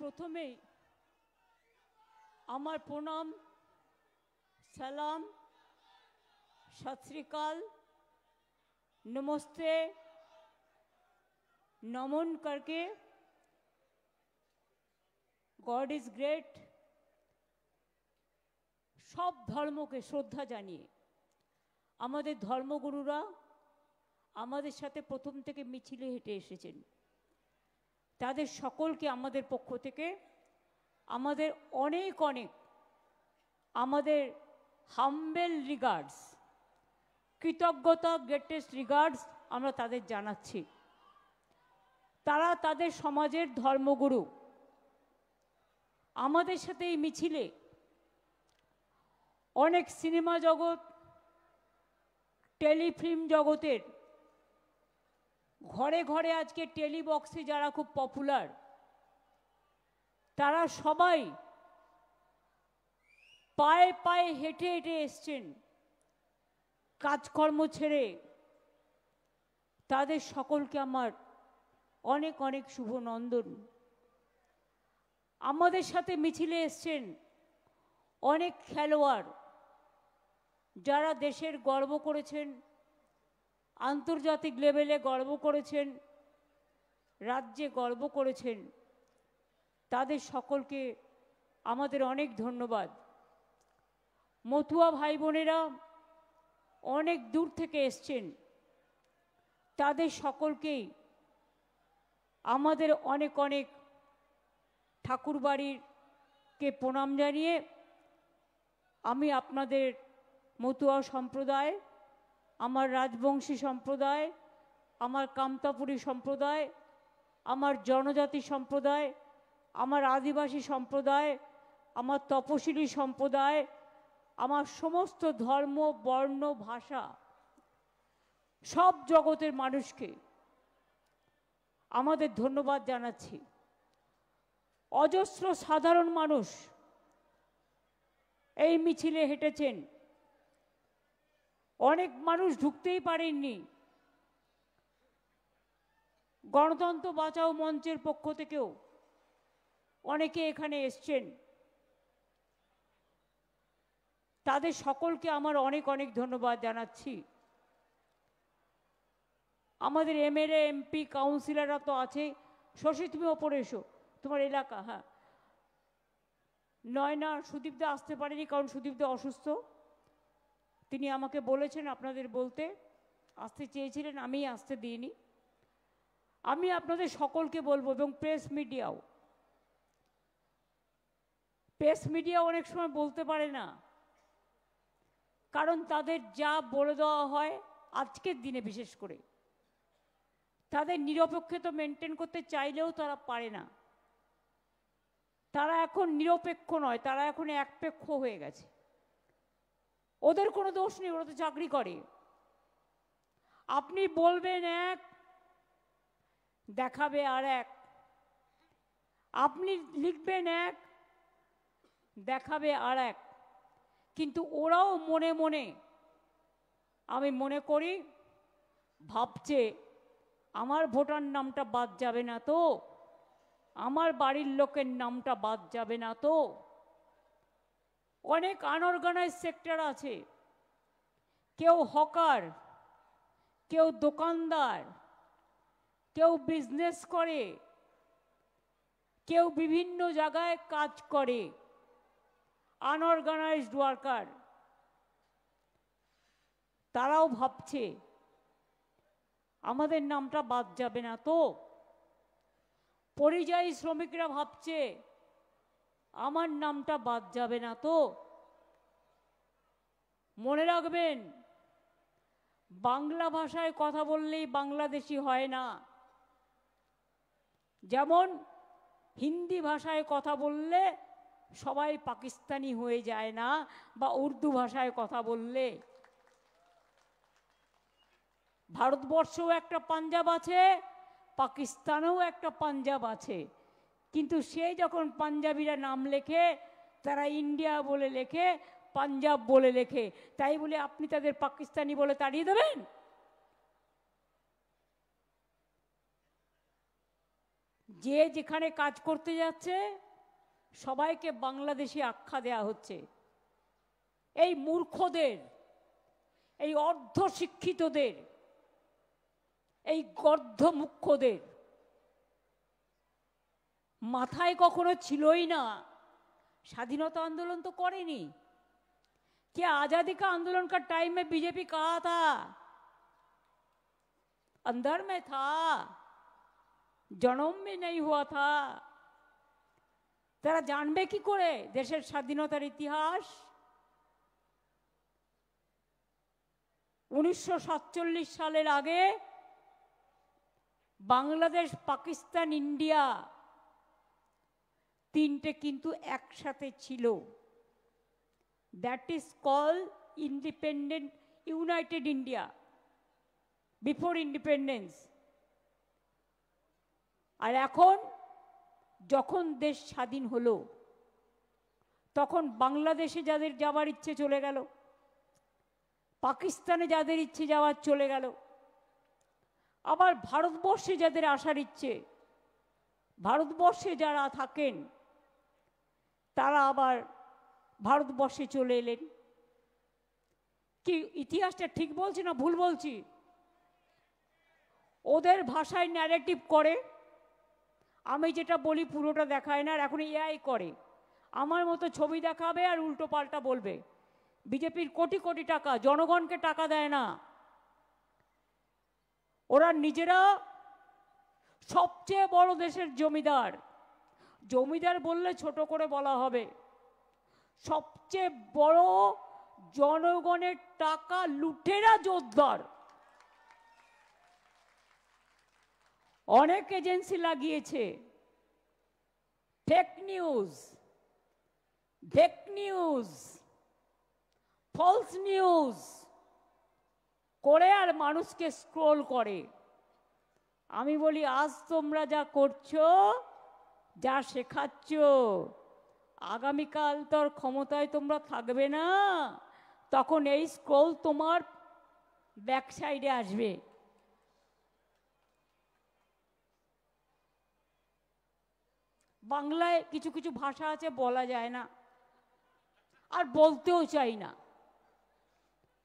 প্রথমেই আমার প্রণাম, সালাম, সত শ্রী আকাল, নমস্তে, নমন করকে গড ইজ গ্রেট সব ধর্মকে শ্রদ্ধা জানিয়ে আমাদের ধর্মগুরুরা আমাদের সাথে প্রথম থেকে মিছিলে হেঁটে এসেছেন, তাদের সকলকে আমাদের পক্ষ থেকে আমাদের অনেক অনেক আমাদের হাম্বেল রিগার্ডস, কৃতজ্ঞতা, গ্রেটেস্ট রিগার্ডস আমরা তাদের জানাচ্ছি। তারা তাদের সমাজের ধর্মগুরু। আমাদের সাথে এই মিছিলে অনেক সিনেমা জগৎ, টেলিফিল্ম জগতের, ঘরে ঘরে আজকে টেলিবক্সে যারা খুব পপুলার, তারা সবাই পায়ে পায়ে হেঁটে হেঁটে এসছেন কাজকর্ম ছেড়ে। তাদের সকলকে আমার অনেক অনেক শুভ নন্দন। আমাদের সাথে মিছিলে এসছেন অনেক খেলোয়াড় যারা দেশের গর্ব করেছেন, আন্তর্জাতিক লেভেলে গর্ব করেছেন, রাজ্যে গর্ব করেছেন। তাদের সকলকে আমাদের অনেক ধন্যবাদ। মতুয়া ভাই বোনেরা অনেক দূর থেকে এসছেন, তাদের সকলকেই আমাদের অনেক অনেক ঠাকুরবাড়িরকে প্রণাম জানিয়ে আমি আপনাদের মতুয়া সম্প্রদায়, আমার রাজবংশী সম্প্রদায়, আমার কামতাপুরী সম্প্রদায়, আমার জনজাতি সম্প্রদায়, আমার আদিবাসী সম্প্রদায়, আমার তপশিলি সম্প্রদায়, আমার সমস্ত ধর্ম, বর্ণ, ভাষা, সব জগতের মানুষকে আমাদের ধন্যবাদ জানাচ্ছি। অজস্র সাধারণ মানুষ এই মিছিলে হেঁটেছেন, অনেক মানুষ ঢুকতেই পারেননি। গণতন্ত্র বাঁচাও মঞ্চের পক্ষ থেকেও অনেকে এখানে এসছেন, তাদের সকলকে আমার অনেক অনেক ধন্যবাদ জানাচ্ছি। আমাদের এমএলএ, এমপি, কাউন্সিলররা তো আছে। শশী, তুমি ওপরে এসো, তোমার এলাকা। হ্যাঁ, নয়না, সুদীপদা আসতে পারেনি কারণ সুদীপদা অসুস্থ। তিনি আমাকে বলেছেন আপনাদের বলতে, আসতে চেয়েছিলেন, আমি আসতে দিইনি। আমি আপনাদের সকলকে বলবো, এবং প্রেস মিডিয়া অনেক সময় বলতে পারে না, কারণ তাদের যা বলে দেওয়া হয় আজকের দিনে বিশেষ করে, তাদের নিরপেক্ষতা মেনটেন করতে চাইলেও তারা পারে না। তারা এখন নিরপেক্ষ নয়, তারা এখন একপেক্ষ হয়ে গেছে। ওদের কোনো দোষ নেই, ওরা তো চাকরি করে। আপনি বলবেন এক, দেখাবে আর এক। আপনি লিখবেন এক, দেখাবে আর এক। কিন্তু ওরাও মনে মনে, আমি মনে করি, ভাবছে আমার ভোটার নামটা বাদ যাবে না তো, আমার বাড়ির লোকের নামটা বাদ যাবে না তো। অনেক আনঅর্গানাইজ সেক্টর আছে, কেউ হকার, কেউ দোকানদার, কেউ বিজনেস করে, কেউ বিভিন্ন জায়গায় কাজ করে, আনঅর্গানাইজড ওয়ার্কার। তারাও ভাবছে আমাদের নামটা বাদ যাবে না তো। পরিযায়ী শ্রমিকরা ভাবছে আমার নামটা বাদ যাবে না তো। মনে রাখবেন, বাংলা ভাষায় কথা বললেই বাংলাদেশি হয় না, যেমন হিন্দি ভাষায় কথা বললে সবাই পাকিস্তানি হয়ে যায় না, বা উর্দু ভাষায় কথা বললে। ভারতবর্ষেও একটা পাঞ্জাব আছে, পাকিস্তানেও একটা পাঞ্জাব আছে, কিন্তু সে যখন পাঞ্জাবিরা নাম লেখে তারা ইন্ডিয়া বলে লেখে, পাঞ্জাব বলে লেখে। তাই বলে আপনি তাদের পাকিস্তানি বলে তাড়িয়ে দেবেন? যে যেখানে কাজ করতে যাচ্ছে সবাইকে বাংলাদেশি আখ্যা দেয়া হচ্ছে। এই মূর্খদের, এই অর্ধশিক্ষিতদের, এই গর্ধমুখ্যদের মাথায় কখনো ছিলই না স্বাধীনতা आंदोलन तो करेनी। क्या आजादी का आंदोलन का टाइम में बीजेपी कहा था? अंदर में था, जन्म में नहीं हुआ था। তারা জানবে কি করে দেশের স্বাধীনতার ইতিহাস? 1947 সালের আগে বাংলাদেশ, পাকিস্তান, ইন্ডিয়া তিনটে কিন্তু একসাথে ছিল। That is called independent united India before independence. আর এখন যখন দেশ স্বাধীন হলো তখন বাংলাদেশে যাদের যাওয়ার ইচ্ছে চলে গেল, পাকিস্তানে যাদের ইচ্ছে যাওয়ার চলে গেল, আবার ভারতবর্ষে যাদের আসার ইচ্ছে, ভারতবর্ষে যারা থাকেন তারা আবার ভারতবর্ষে চলে এলেন। কি ইতিহাসটা ঠিক বলছি না ভুল বলছি? ওদের ভাষায় ন্যারেটিভ করে, আমি যেটা বলি পুরোটা দেখায় না। আর এখন এআই করে, আমার মতো ছবি দেখাবে আর উল্টো পাল্টা বলবে। বিজেপির কোটি কোটি টাকা, জনগণকে টাকা দেয় না। ওরা নিজেরা সবচেয়ে বড় দেশের জমিদার। জমিদার বললে ছোট করে বলা হবে। সবচেয়ে বড় জনগণের টাকা লুটেরা জোরদার। অনেক এজেন্সি লাগিয়েছে, fake news, fake news, false news করে আর মানুষকে স্ক্রোল করে। আমি বলি আজ তোমরা যা করছো, যা শেখাচ্ছ, আগামীকাল তোর ক্ষমতায় তোমরা থাকবে না, তখন এই স্ক্রোল তোমার ব্যাক সাইডে আসবে। বাংলায় কিছু কিছু ভাষা আছে বলা যায় না, আর বলতেও চাই না।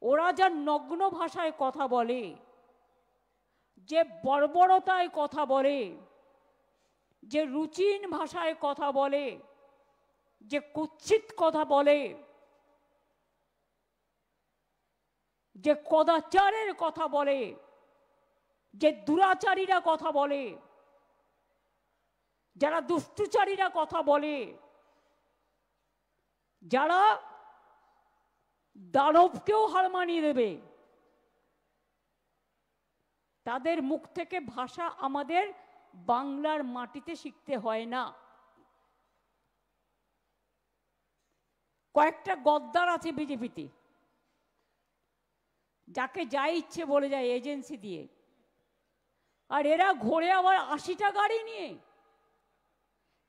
ওরা যা নগ্ন ভাষায় কথা বলে, যে বর্বরতায় কথা বলে, যে রুচিহীন ভাষায় কথা বলে, যে কুৎসিত কথা বলে, যে কদাচারের কথা বলে, যে দুরাচারীরা কথা বলে, যারা দুষ্টুচারীরা কথা বলে, যারা দানবকেও হার মানিয়ে দেবে, তাদের মুখ থেকে ভাষা আমাদের বাংলার মাটিতে শিখতে হয় না। কয়েকটা গদ্দার আছে বিজেপিতে, যাকে যা ইচ্ছে বলে যায় এজেন্সি দিয়ে। আর এরা ঘোরে আবার 80টা গাড়ি নিয়ে,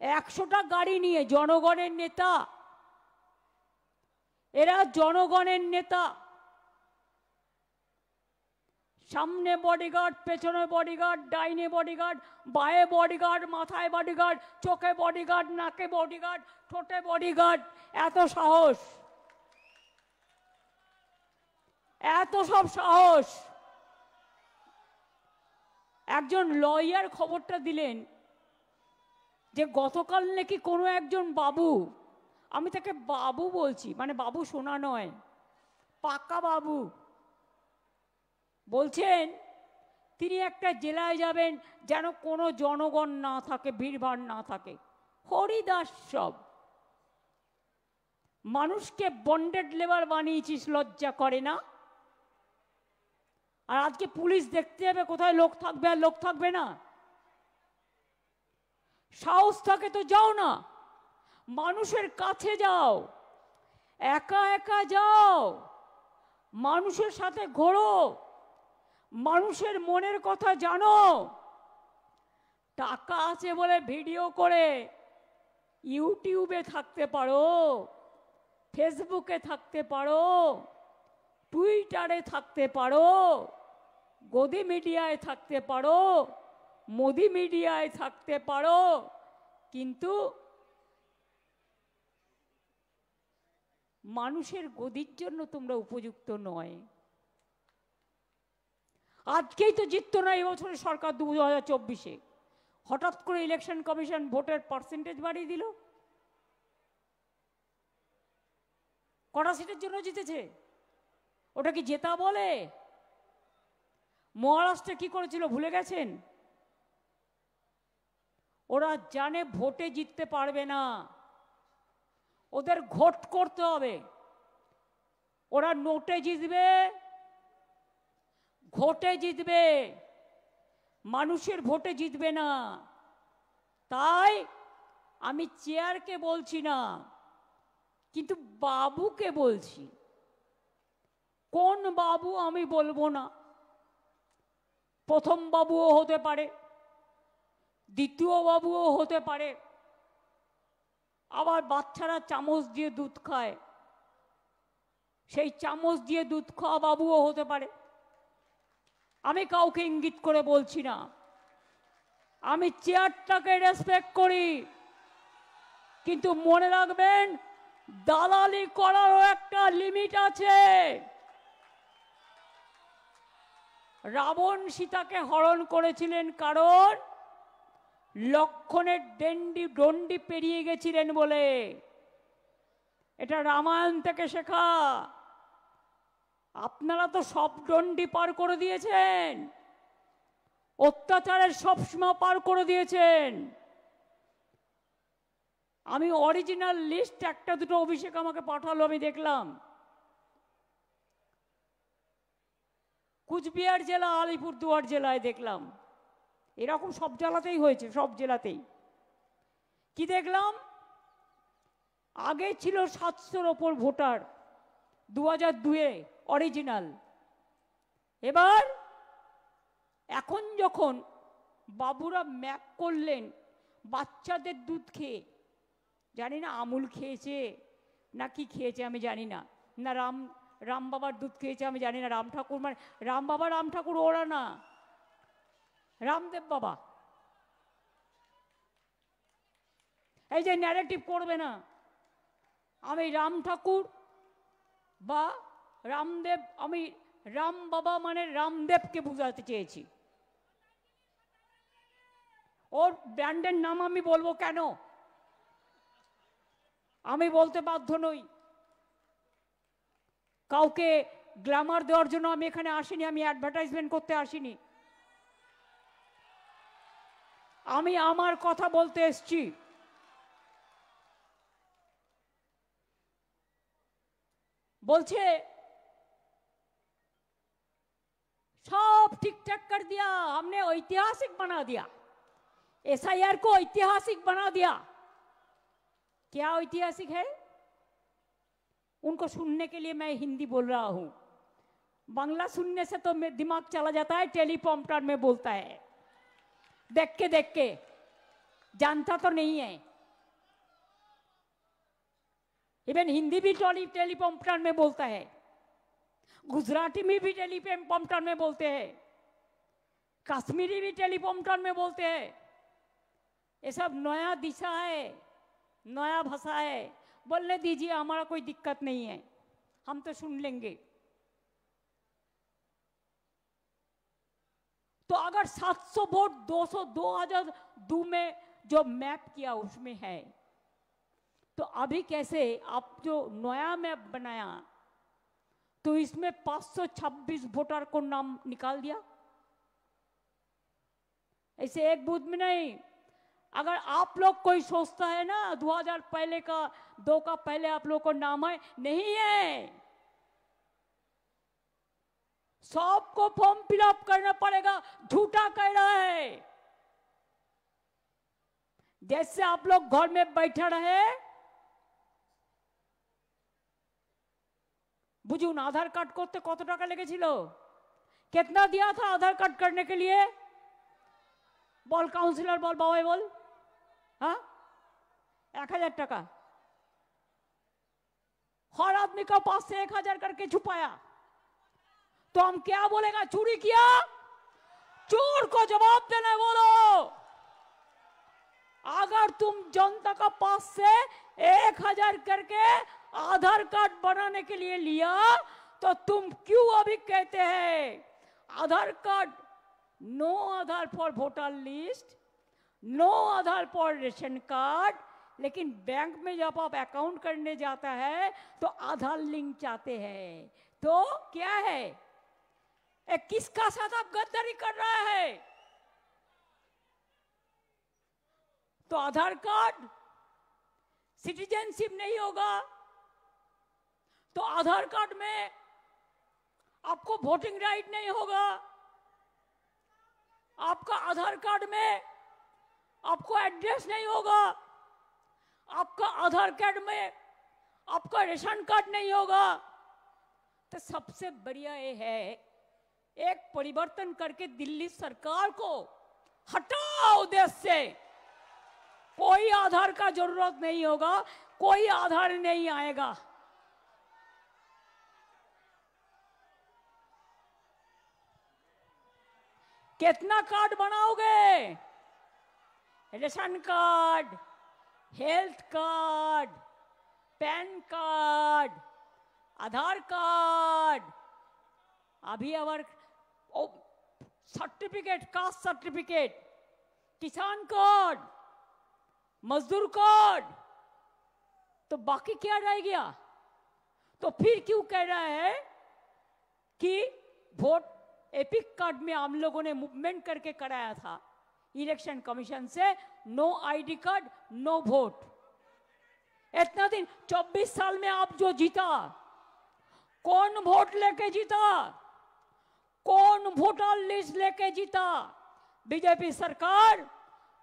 100টা গাড়ি নিয়ে। জনগণের নেতা এরা, জনগণের নেতা। সামনে বডিগার্ড, পেছনে বডিগার্ড, ডাইনে বডিগার্ড, বায়ে বডিগার্ড, মাথায় বডিগার্ড, চোখে বডিগার্ড, নাকে বডিগার্ড, ঠোঁটে বডিগার্ড। এত সাহস, এত সব সাহস। একজন লয়ার খবরটা দিলেন যে গতকাল নাকি কোনো একজন বাবু, আমি তাকে বাবু বলছি, মানে বাবু শোনা নয়, পাকা বাবু, বলছেন তিনি একটা জেলায় যাবেন যেন কোনো জনগণ না থাকে, ভিড়ভাড় না থাকে। হরিদাস সব। মানুষকে বন্ডেড লেবার বানিয়েছিস, লজ্জা করে না? আর আজকে পুলিশ দেখতে যাবে কোথায় লোক থাকবে আর লোক থাকবে না। সাহস থাকে তো যাও না, মানুষের কাছে যাও, একা একা যাও, মানুষের সাথে ঘোরো, মানুষের মনের কথা জানো। টাকা আছে বলে ভিডিও করে ইউটিউবে থাকতে পারো, ফেসবুকে থাকতে পারো, টুইটারে থাকতে পারো, গদি মিডিয়ায় থাকতে পারো, মোদি মিডিয়ায় থাকতে পারো, কিন্তু মানুষের গদির জন্য তোমরা উপযুক্ত নয়। আজকেই তো জিততো না এবছরের সরকার 2024-এ, হঠাৎ করে ইলেকশন কমিশন ভোটের পার্সেন্টেজ বাড়িয়ে দিল। কটা সিটের জন্য জিতেছে? ওটা কি জেতা বলে? মহারাষ্ট্রে কি করেছিল ভুলে গেছেন? ওরা জানে ভোটে জিততে পারবে না, ওদের ঘোট করতে হবে। ওরা নোটে জিতবে, ঘোটে জিতবে, মানুষের ভোটে জিতবে না। তাই আমি চেয়ারকে বলছি না, কিন্তু বাবুকে বলছি। কোন বাবু আমি বলবো না, প্রথম বাবুও হতে পারে, দ্বিতীয় বাবুও হতে পারে, আবার বাচ্চারা চামচ দিয়ে দুধ খায়, সেই চামচ দিয়ে দুধ খাওয়া বাবুও হতে পারে। আমি কাউকে ইঙ্গিত করে বলছি না, আমি চেয়ারটাকে রেসপেক্ট করি, কিন্তু মনে রাখবেন দালালি করারও একটা লিমিট আছে। রাবণ সীতাকে হরণ করেছিলেন কারণ লক্ষণের দণ্ডি পেরিয়ে গেছিলেন বলে। এটা রামায়ণ থেকে শেখা। আপনারা তো সব দণ্ডি পার করে দিয়েছেন, অত্যাচারের সব সীমা পার করে দিয়েছেন। আমি অরিজিনাল লিস্ট একটা দুটো অভিষেক আমাকে পাঠালো, আমি দেখলাম। কুচবিহার জেলা, আলিপুরদুয়ার জেলায় দেখলাম, এরকম সব জেলাতেই হয়েছে, সব জেলাতেই। কি দেখলাম? আগে ছিল 700-র ওপর ভোটার 2002-এ অরিজিনাল। এবার এখন যখন বাবুরা ম্যাপ করলেন বাচ্চাদের দুধ খেয়ে, জানি না আমুল খেয়েছে না কি খেয়েছে আমি জানি না, না রাম বাবার দুধ খেয়েছে আমি জানি না। রাম ঠাকুর মানে রাম বাবা, রাম ঠাকুর ওরা না, রামদেব বাবা। এই যে ন্যারেটিভ করবে না, আমি রাম ঠাকুর বা রামদেব, আমি রাম বাবা মানে রামদেবকে বুঝাতে চেয়েছি। ওর ব্র্যান্ডের নাম আমি বলবো কেন? আমি বলতে বাধ্য নই। কাউকে গ্ল্যামার দেওয়ার জন্য আমি এখানে আসিনি, আমি অ্যাডভার্টাইজমেন্ট করতে আসিনি। আমি আমার কথা বলতে এসছি। বলছে सब ठीक ठाक कर दिया, हमने ऐतिहासिक बना दिया, एसआईआर को ऐतिहासिक बना दिया। क्या ऐतिहासिक है? उनको सुनने के लिए मैं हिंदी बोल रहा हूं, बांग्ला सुनने से तो दिमाग चला जाता है, टेलीप्रॉम्प्टर में बोलता है, देख के जानता तो नहीं है। इवन हिंदी भी टेलीप्रॉम्प्टर में बोलता है, गुजराती में भी टेलीप्रॉम्प्टर में बोलते हैं, कश्मीरी भी टेलीप्रॉम्प्टर में बोलते हैं। ये सब नया दिशा है, नया भाषा है, बोलने दीजिए, हमारा कोई दिक्कत नहीं है, हम तो सुन लेंगे। तो अगर 700 वोट 2002 में जो मैप किया उसमें है, तो अभी कैसे आप जो नया मैप बनाया तो इसमें 526 वोटर को नाम निकाल दिया? ऐसे एक बूथ में नहीं। अगर आप लोग कोई सोचता है ना 2000 पहले का 2 का पहले आप लोग को नाम है, नहीं है, सबको फॉर्म फिलअप करना पड़ेगा। झूठा कह रहा है। जैसे आप लोग घर में बैठे रहे, बुझुन आधार कार्ड करते कत टाका लेगेছিল? कितना दिया था आधार कार्ड करने के लिए? बोल काउंसिलर, बोल बाबा बोल। हाँ, 1000 टाका। हर आदमी का पास से 1000 करके छुपाया, तो हम क्या बोलेगा? चोरी किया, चोर को जवाब देना बोलो। अगर तुम जनता का पास से 1000 करके आधार कार्ड बनाने के लिए लिया तो तुम क्यों अभी कहते हैं Aadhaar card, no Aadhaar for voter list, no Aadhaar for ration card, लेकिन बैंक में जब आप अकाउंट करने जाता है तो आधार लिंक चाहते हैं। तो क्या है, किसका साथ आप गद्दारी कर रहा है? तो आधार कार्ड सिटीजनशिप नहीं होगा, तो आधार कार्ड में आपको वोटिंग राइट नहीं होगा, आपका आधार कार्ड में आपको एड्रेस नहीं होगा, आपका आधार कार्ड में आपका रेशन कार्ड नहीं होगा। तो सबसे बढ़िया ये है एक परिवर्तन करके दिल्ली सरकार को हटाओ देश से। कोई आधार का जरूरत नहीं होगा, कोई आधार नहीं आएगा। कितना कार्ड बनाओगे? Ration card, health card, PAN card, Aadhaar card, अभी अवर सर्टिफिकेट, कास्ट सर्टिफिकेट, किसान कार्ड, मजदूर कार्ड, तो बाकी क्या रह गया? तो फिर क्यों कह रहा है कि वोट एपिक कार्ड में हम लोगों ने मूवमेंट करके कराया था इलेक्शन कमीशन से, no ID card no vote. इतना दिन 24 साल में आप जो जीता, कौन वोट लेके जीता? कौन वोटर लिस्ट लेके जीता? बीजेपी सरकार।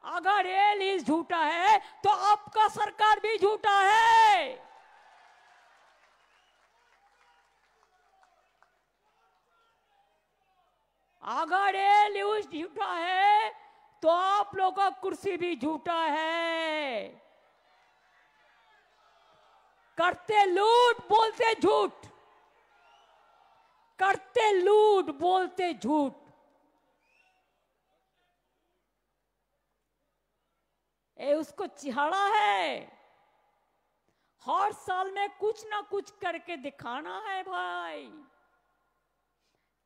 अगर ये लिस्ट झूठा है तो आपका सरकार भी झूठा है। अगर ये लिस्ट झूठा है तो आप लोगों का कुर्सी भी झूठा है। करते लूट बोलते झूठ, करते लूट बोलते झूठ। ये उसको चिढ़ा है, हर साल में कुछ ना कुछ करके दिखाना है भाई।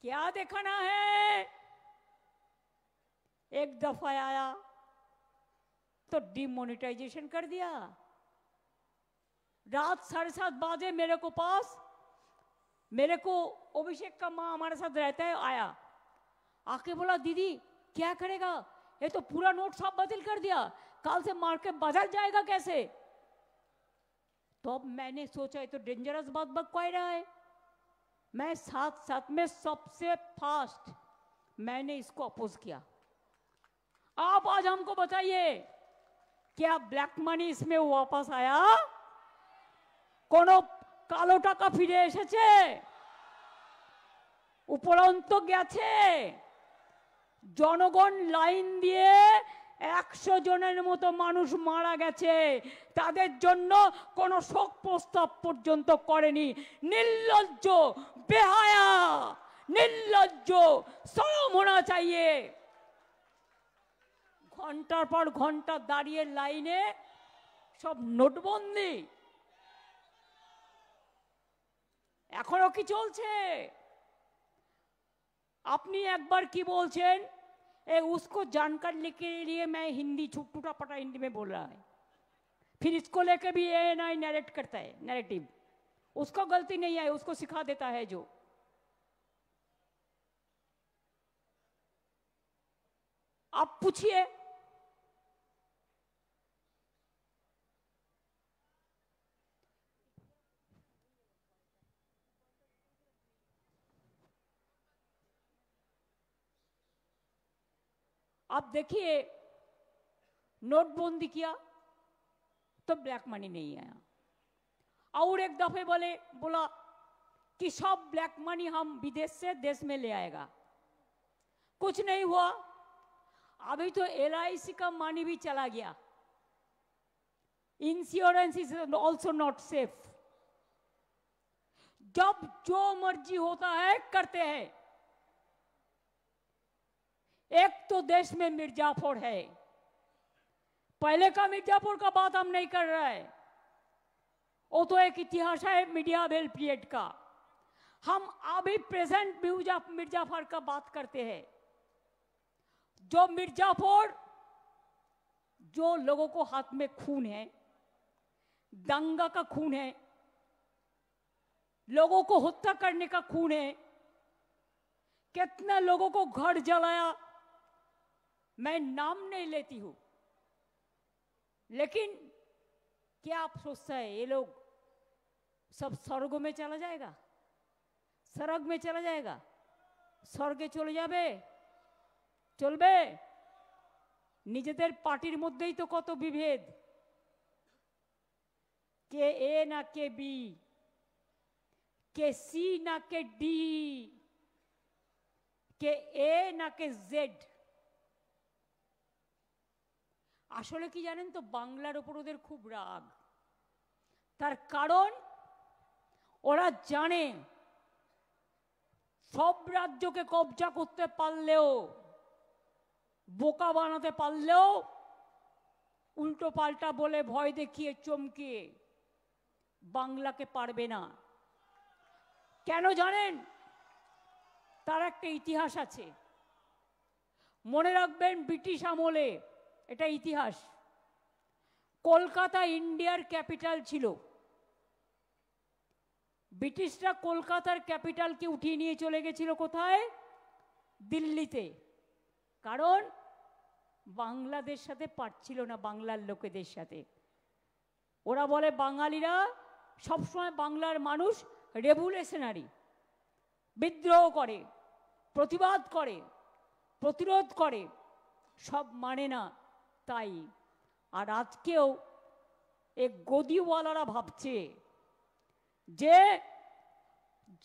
क्या दिखाना है? एक दफा आया तो डिमोनेटाइजेशन कर दिया। रात 7:30 बजे मेरे को पास, मेरे को अभिषेक का माँ हमारे साथ रहता है, आया, आके बोला दीदी क्या करेगा, ये तो पूरा नोट सब बातिल कर दिया, कल से मार्केट बदल जाएगा कैसे? तो अब मैंने सोचा ये तो डेंजरस बात बक कोई रहा है। मैं साथ साथ में सबसे फास्ट मैंने इसको अपोज किया। आप आज हमको बताइए क्या ब्लैक मनी इसमें वापस आया? कोनो কালো টাকা ফিরে এসেছে? উপরন্ত গেছে? জনগণ লাইন দিয়ে 100 জনের মতো মানুষ মারা গেছে, তাদের জন্য কোনো শোক প্রস্তাব পর্যন্ত করেনি। নির্লজ্জ, বেহায়া, নির্লজ্জ, শরম होना चाहिए। ঘন্টার পর ঘন্টা দাঁড়িয়ে লাইনে সব নোটবন্দি এখনো কি চলছে? আপনি একবার কি বলছেন, उसको जानकारी के लिए मैं हिंदी टूटा पटा हिंदी में बोल रहा है, फिर इसको लेके भी ANI नैरेट करता है, नैरेटिव। उसको गलती नहीं है, उसको सिखा देता है जो। आप पूछिए, आप देखिए नोटबंदी किया तो ब्लैक मनी नहीं आया, और एक दफे बोला कि सब ब्लैक मनी हम विदेश से देश में ले आएगा, कुछ नहीं हुआ। अभी तो LIC का मनी भी चला गया। Insurance is also not safe. जब जो मर्जी होता है करते हैं। एक तो देश में मिर्जापुर है, पहले का मिर्जापुर का बात हम नहीं कर रहे हैं, वो तो एक इतिहास है मीडियावेल पीरियड का। हम अभी प्रेजेंट मिर्जापुर का बात करते हैं। जो मिर्जापुर, जो लोगों को हाथ में खून है, दंगा का खून है, लोगों को हत्या करने का खून है, कितने लोगों को घर जलाया, मैं नाम नहीं लेती हूं, लेकिन क्या आप सोचते हैं ये लोग सब स्वर्ग में चला जाएगा? स्वर्ग में चला जाएगा? स्वर्गे चले जाবে? চলবে? নিজেদের পার্টির মধ্যেই তো কত বিভেদ, কে এ না কে বি, কে সি না কে ডি, কে এ না কে জেড। আসলে কি জানেন তো, বাংলার উপর ওদের খুব রাগ। তার কারণ ওরা জানে সব রাজ্যকে কবজা করতে পারলেও, বোকা বানাতে পারলেও, উল্টো পাল্টা বলে ভয় দেখিয়ে চমকিয়ে বাংলাকে পারবে না। কেন জানেন? তার একটা ইতিহাস আছে, মনে রাখবেন। ব্রিটিশ আমলে, এটা ইতিহাস, কলকাতা ইন্ডিয়ার ক্যাপিটাল ছিল। ব্রিটিশরা কলকাতার ক্যাপিটালকে উঠিয়ে নিয়ে চলে গেছিল কোথায়? দিল্লিতে। কারণ বাংলাদেশ সাথে পারছিল না, বাংলার লোকেদের সাথে। ওরা বলে বাঙালিরা সবসময় বাংলার মানুষ রেভুলেশনারি, বিদ্রোহ করে, প্রতিবাদ করে, প্রতিরোধ করে, সব মানে না। তাই আর আজকেও এই গদিওয়ালারা ভাবছে যে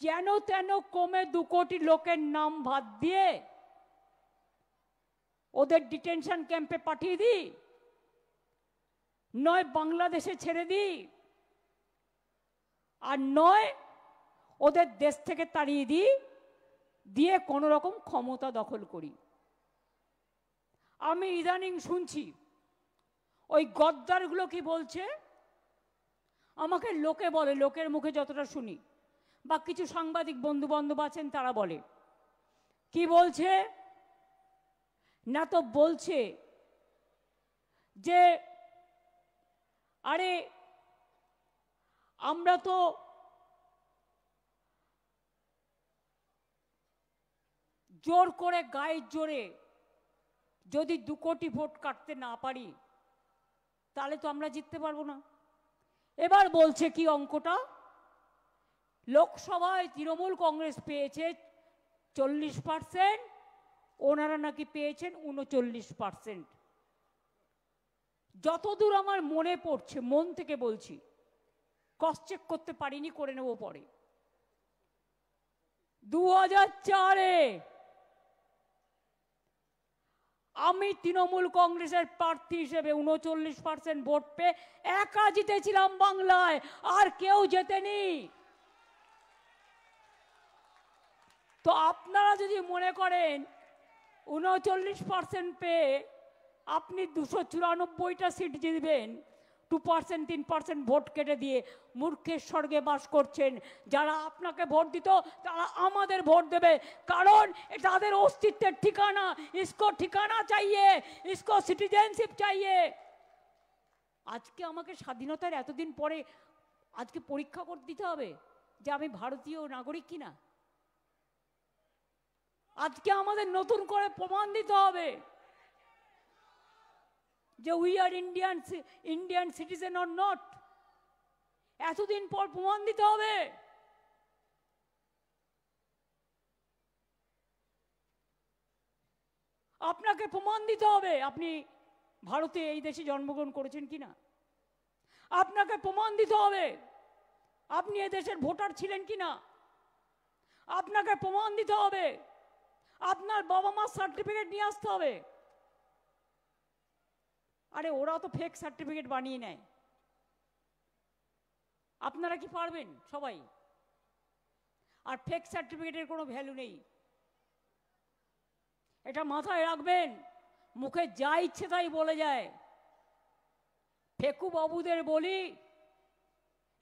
যেন তেন কমে 2 কোটি লোকের নাম বাদ দিয়ে ওদের ডিটেনশন ক্যাম্পে পাঠিয়ে দিই, নয় বাংলাদেশে ছেড়ে দিই, আর নয় ওদের দেশ থেকে তাড়িয়ে দিই, দিয়ে কোনো রকম ক্ষমতা দখল করি। আমি ইদানিং শুনছি ওই গদ্দারগুলো কি বলছে, আমাকে লোকে বলে, লোকের মুখে যতটা শুনি, বা কিছু সাংবাদিক বন্ধু বান্ধব আছেন তারা বলে, কি বলছে না, তো বলছে যে আরে আমরা তো জোর করে, গায়ের জোরে যদি 2 কোটি ভোট কাটতে না পারি তাহলে তো আমরা জিততে পারবো না। এবার বলছে কি অঙ্কটা, লোকসভায় তৃণমূল কংগ্রেস পেয়েছে 40%, ওনারা নাকি পেয়েছেন 39%। যতদূর আমার মনে পড়ছে, মন থেকে বলছি, ক্রস চেক করতে পারিনি, করে নেব পরে। 2004-এ আমি তৃণমূল কংগ্রেসের প্রার্থী হিসেবে 39% ভোট পেয়ে একা জিতেছিলাম বাংলায়, আর কেউ জেতেনি। তো আপনারা যদি মনে করেন 39% পেয়ে আপনি 294টা সিট জিতবেন, 2% 3% ভোট কেটে দিয়ে, মূর্খের স্বর্গে বাস করছেন। যারা আপনাকে ভোট দিত তারা আমাদের ভোট দেবে, কারণ এটা তাদের অস্তিত্বের ঠিকানা। ইসকো ঠিকানা চাইয়ে, ইসকো সিটিজেনশিপ চাইয়ে। আজকে আমাকে স্বাধীনতার এতদিন পরে আজকে পরীক্ষা করে দিতে হবে যে আমি ভারতীয় নাগরিক কিনা। আজকে আমাদের নতুন করে প্রমাণ দিতে হবে যে we are Indian citizen or not. এতদিন পর প্রমাণ দিতে হবে। আপনাকে প্রমাণ দিতে হবে আপনি ভারতে, এই দেশে জন্মগ্রহণ করেছেন কিনা। আপনাকে প্রমাণ দিতে হবে আপনি এই দেশের ভোটার ছিলেন কিনা। আপনাকে প্রমাণ দিতে হবে আপনার বাবা মার সার্টিফিকেট নিয়ে আসতে হবে। আরে ওরা তো ফেক সার্টিফিকেট বানিয়ে নেয়। আপনারা কি পারবেন সবাই? আর ফেক সার্টিফিকেটের কোনো ভ্যালু নেই। এটা মাথায় রাখবেন, মুখে যা ইচ্ছে তাই বলে যায়। ফেকু বাবুদের বলি,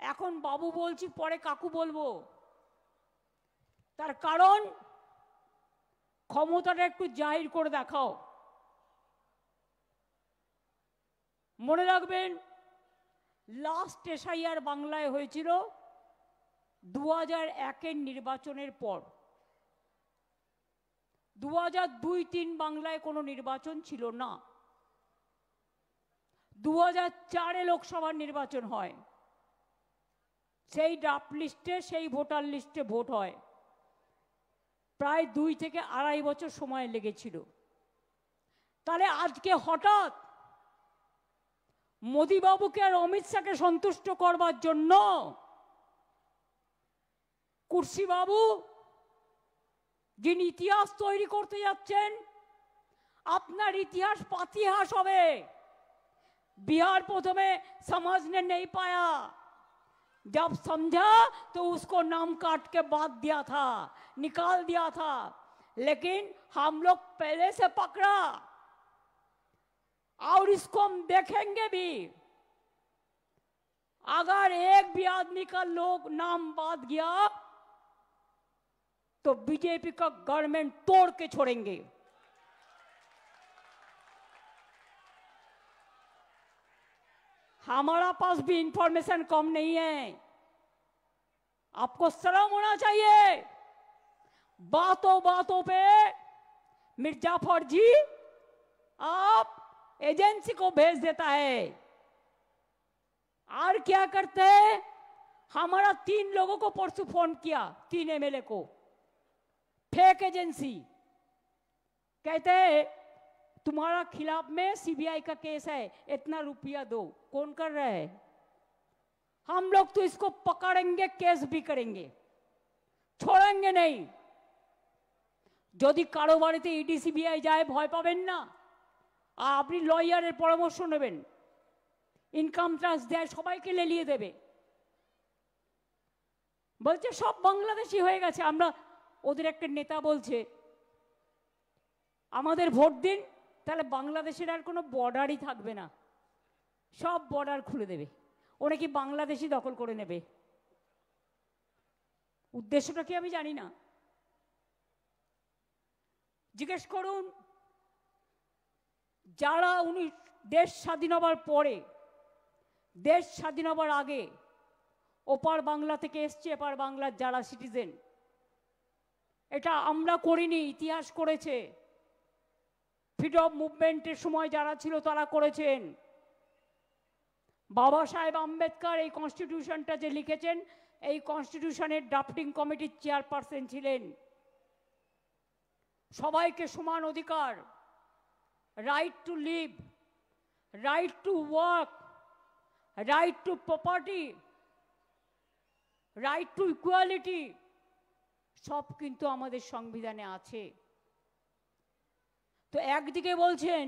এখন বাবু বলছি, পরে কাকু বলবো। তার কারণ ক্ষমতাটা একটু জাহির করে দেখাও। মনে রাখবেন, লাস্ট এসআইআর বাংলায় হয়েছিল 2001-এর নির্বাচনের পর। 2002-3 বাংলায় কোনো নির্বাচন ছিল না। 2004-এ লোকসভার নির্বাচন হয়, সেই ড্রাফট লিস্টে, সেই ভোটার লিস্টে ভোট হয়। প্রায় 2 থেকে 2.5 বছর সময় লেগেছিল। তাহলে আজকে হঠাৎ মোদিবাবুকে আর অমিত শাহকে সন্তুষ্ট করবার জন্য কুর্সি বাবু, যিনি ইতিহাস তৈরি করতে যাচ্ছেন, আপনার ইতিহাস পাতিহাস হবে। बिहार प्रथमे समझने नहीं पाया, जब समझा तो उसको नाम काट के बात दिया था, निकाल दिया था। लेकिन हम लोग पहले से पकड़ा और इसको हम देखेंगे भी। अगर एक भी आदमी का लोग नाम बात गया तो बीजेपी का गवर्नमेंट तोड़ के छोड़ेंगे। हमारा पास भी इंफॉर्मेशन कम नहीं है, आपको शर्म होना चाहिए। बातों बातों पे मिर्जाफर जी आप एजेंसी को भेज देता है। और क्या करते हैं, हमारा 3 लोगों को परसों फोन किया, 3 एमएलए को, फेक एजेंसी, कहते हैं तुम्हारा खिलाफ में सीबीआई का केस है, इतना रुपया दो। कौन कर रहा है? हम लोग तो इसको पकड़ेंगे, केस भी करेंगे, छोड़ेंगे नहीं। যদি কারো বাড়িতে ইডি সিবিআই যায় ভয় পাবেন না, আর আপনি লয়ারের পরামর্শ নেবেন। ইনকাম ট্যাক্স দেয়, সবাইকে লেলিয়ে দেবে। বলছে সব বাংলাদেশি হয়ে গেছে। আমরা, ওদের একটা নেতা বলছে আমাদের ভোট দিন, তাহলে বাংলাদেশের আর কোনো বর্ডারই থাকবে না, সব বর্ডার খুলে দেবে, ওরা কি বাংলাদেশি দখল করে নেবে। উদ্দেশ্যটা কি আমি জানি না, জিজ্ঞেস করুন। যারা দেশ স্বাধীন হবার পরে, দেশ স্বাধীন হবার আগে ওপার বাংলা থেকে এসছে, এপার বাংলার যারা সিটিজেন, এটা আমরা করিনি, ইতিহাস করেছে। ফ্রিডম মুভমেন্টের সময় যারা ছিল তারা করেছেন। বাবা সাহেব আম্বেদকর এই কনস্টিটিউশনটা যে লিখেছেন, এই কনস্টিটিউশনের ড্রাফটিং কমিটির চেয়ারপারসন ছিলেন। সবাইকে সমান অধিকার, right to live, right to work, right to property, right to equality, সব কিন্তু আমাদের সংবিধানে আছে। तो একদিকে বলছেন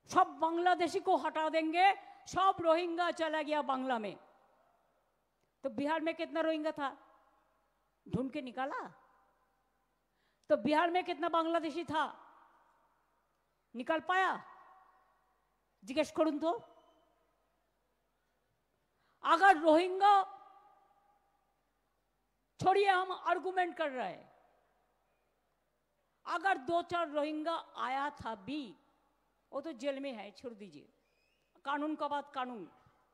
सब बांग्लादेशी को हटा देंगे, सब रोहिंग्या चला गया बांग्ला में। तो बिहार में कितना रोहिंग्या था, ढूंढ के निकाला? तो बिहार में कितना बांग्लादेशी था, निकाल पाया? जिज्ञेस करुन तो। अगर रोहिंग्या छोड़िए, हम आर्गुमेंट कर रहे हैं, अगर 2-4 रोहिंग्या आया था भी, वो तो जेल में है, छोड़ दीजिए, कानून का बात कानून।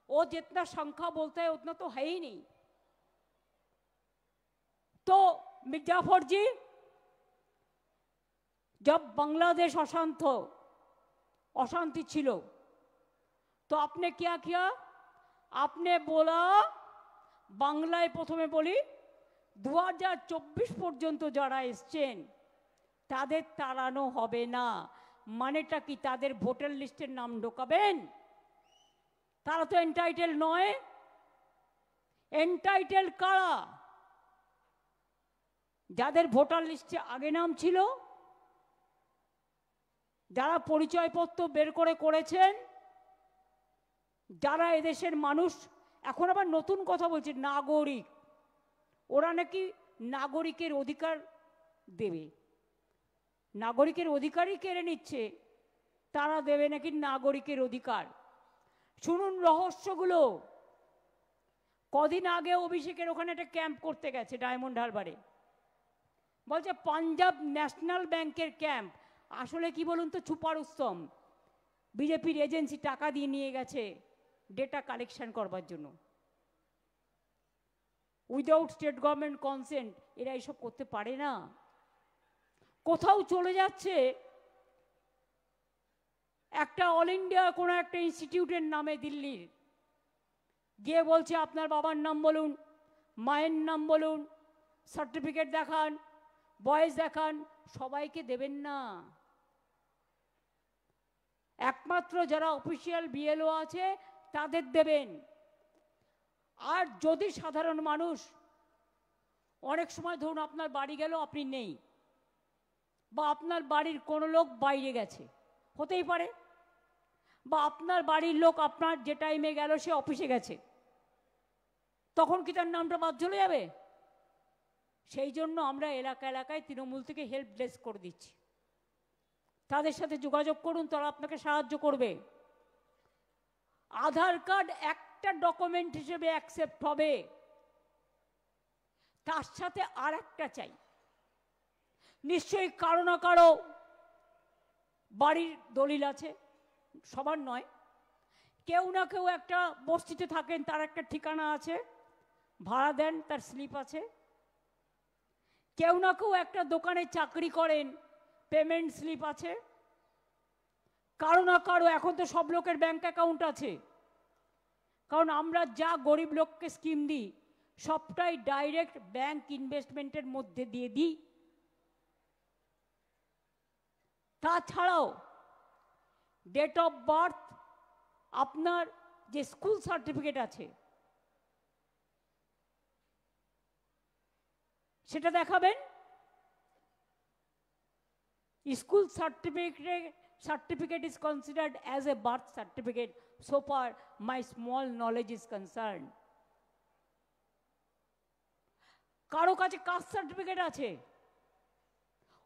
वो जितना संख्या बोलता है उतना तो है ही नहीं। तो मिर्जाफर जी, जब बांग्लादेश अशांति छिलो, तो आपने क्या किया? आपने बोला, बांग्लाয় প্রথমে বলি 2024 পর্যন্ত যারা এসেছেন তাদের তাড়ানো হবে না। মানেটা কি? তাদের ভোটার লিস্টের নাম ঢোকাবেন? তারা তো এন্টাইটেল নয়। এন্টাইটেল কারা? যাদের ভোটার লিস্টে আগে নাম ছিল, যারা পরিচয়পত্র বের করে করেছেন, যারা এদেশের মানুষ। এখন আবার নতুন কথা বলছে নাগরিক, ওরা নাকি নাগরিকের অধিকার দেবে। নাগরিকের অধিকারই কেড়ে নিচ্ছে, তারা দেবে নাকি নাগরিকের অধিকার। শুনুন রহস্যগুলো। কদিন আগে অভিষেকের ওখানে একটা ক্যাম্প করতে গেছে ডায়মন্ড হারবারে, বলছে পাঞ্জাব ন্যাশনাল ব্যাংকের ক্যাম্প। আসলে কি বলুন তো, ছুপারুস্তম। বিজেপির এজেন্সি টাকা দিয়ে নিয়ে গেছে ডেটা কালেকশন করবার জন্য, উইদাউট স্টেট গভর্নমেন্ট কনসেন্ট। এরা এইসব করতে পারে না। কোথাও চলে যাচ্ছে একটা অল ইন্ডিয়া কোনো একটা ইনস্টিটিউটের নামে দিল্লির, গিয়ে বলছে আপনার বাবার নাম বলুন, মায়ের নাম বলুন, সার্টিফিকেট দেখান, বয়স দেখান। সবাইকে দেবেন না, একমাত্র যারা অফিসিয়াল বিএলও আছে তাদের দেবেন। আর যদি সাধারণ মানুষ, অনেক সময় ধরুন আপনার বাড়ি গেল আপনি নেই, বা আপনার বাড়ির কোনো লোক বাইরে গেছে, হতেই পারে, বা আপনার বাড়ির লোক আপনার যে টাইমে গেল সে অফিসে গেছে, তখন কি তার নামটা বাদ চলে যাবে? সেই জন্য আমরা এলাকা এলাকায় তৃণমূল থেকে হেল্প ডেস্ক করে দিচ্ছি। তাদের সাথে যোগাযোগ করুন, তারা আপনাকে সাহায্য করবে। আধার কার্ড একটা ডকুমেন্ট হিসেবে অ্যাকসেপ্ট হবে, তার সাথে আর একটা চাই। নিশ্চয়ই কারো না কারো বাড়ির দলিল আছে, সবার নয়, কেউ না কেউ একটা বস্তিতে থাকেন, তার একটা ঠিকানা আছে, ভাড়া দেন, তার স্লিপ আছে। কেউ না কেউ একটা দোকানে চাকরি করেন, পেমেন্ট স্লিপ আছে। কারো না কারো, এখন তো সব লোকের ব্যাংক অ্যাকাউন্ট আছে, কারণ আমরা যা গরিব লোককে স্কিম দিই সবটাই ডাইরেক্ট ব্যাংক ইনভেস্টমেন্টের মধ্যে দিয়ে দিই। তাছাড়াও ডেট অফ বার্থ, আপনার যে স্কুল সার্টিফিকেট আছে সেটা দেখাবেন। School certificate is considered as a birth certificate so far my small knowledge is concerned. কারো কাছে কাস্ট সার্টিফিকেট আছে,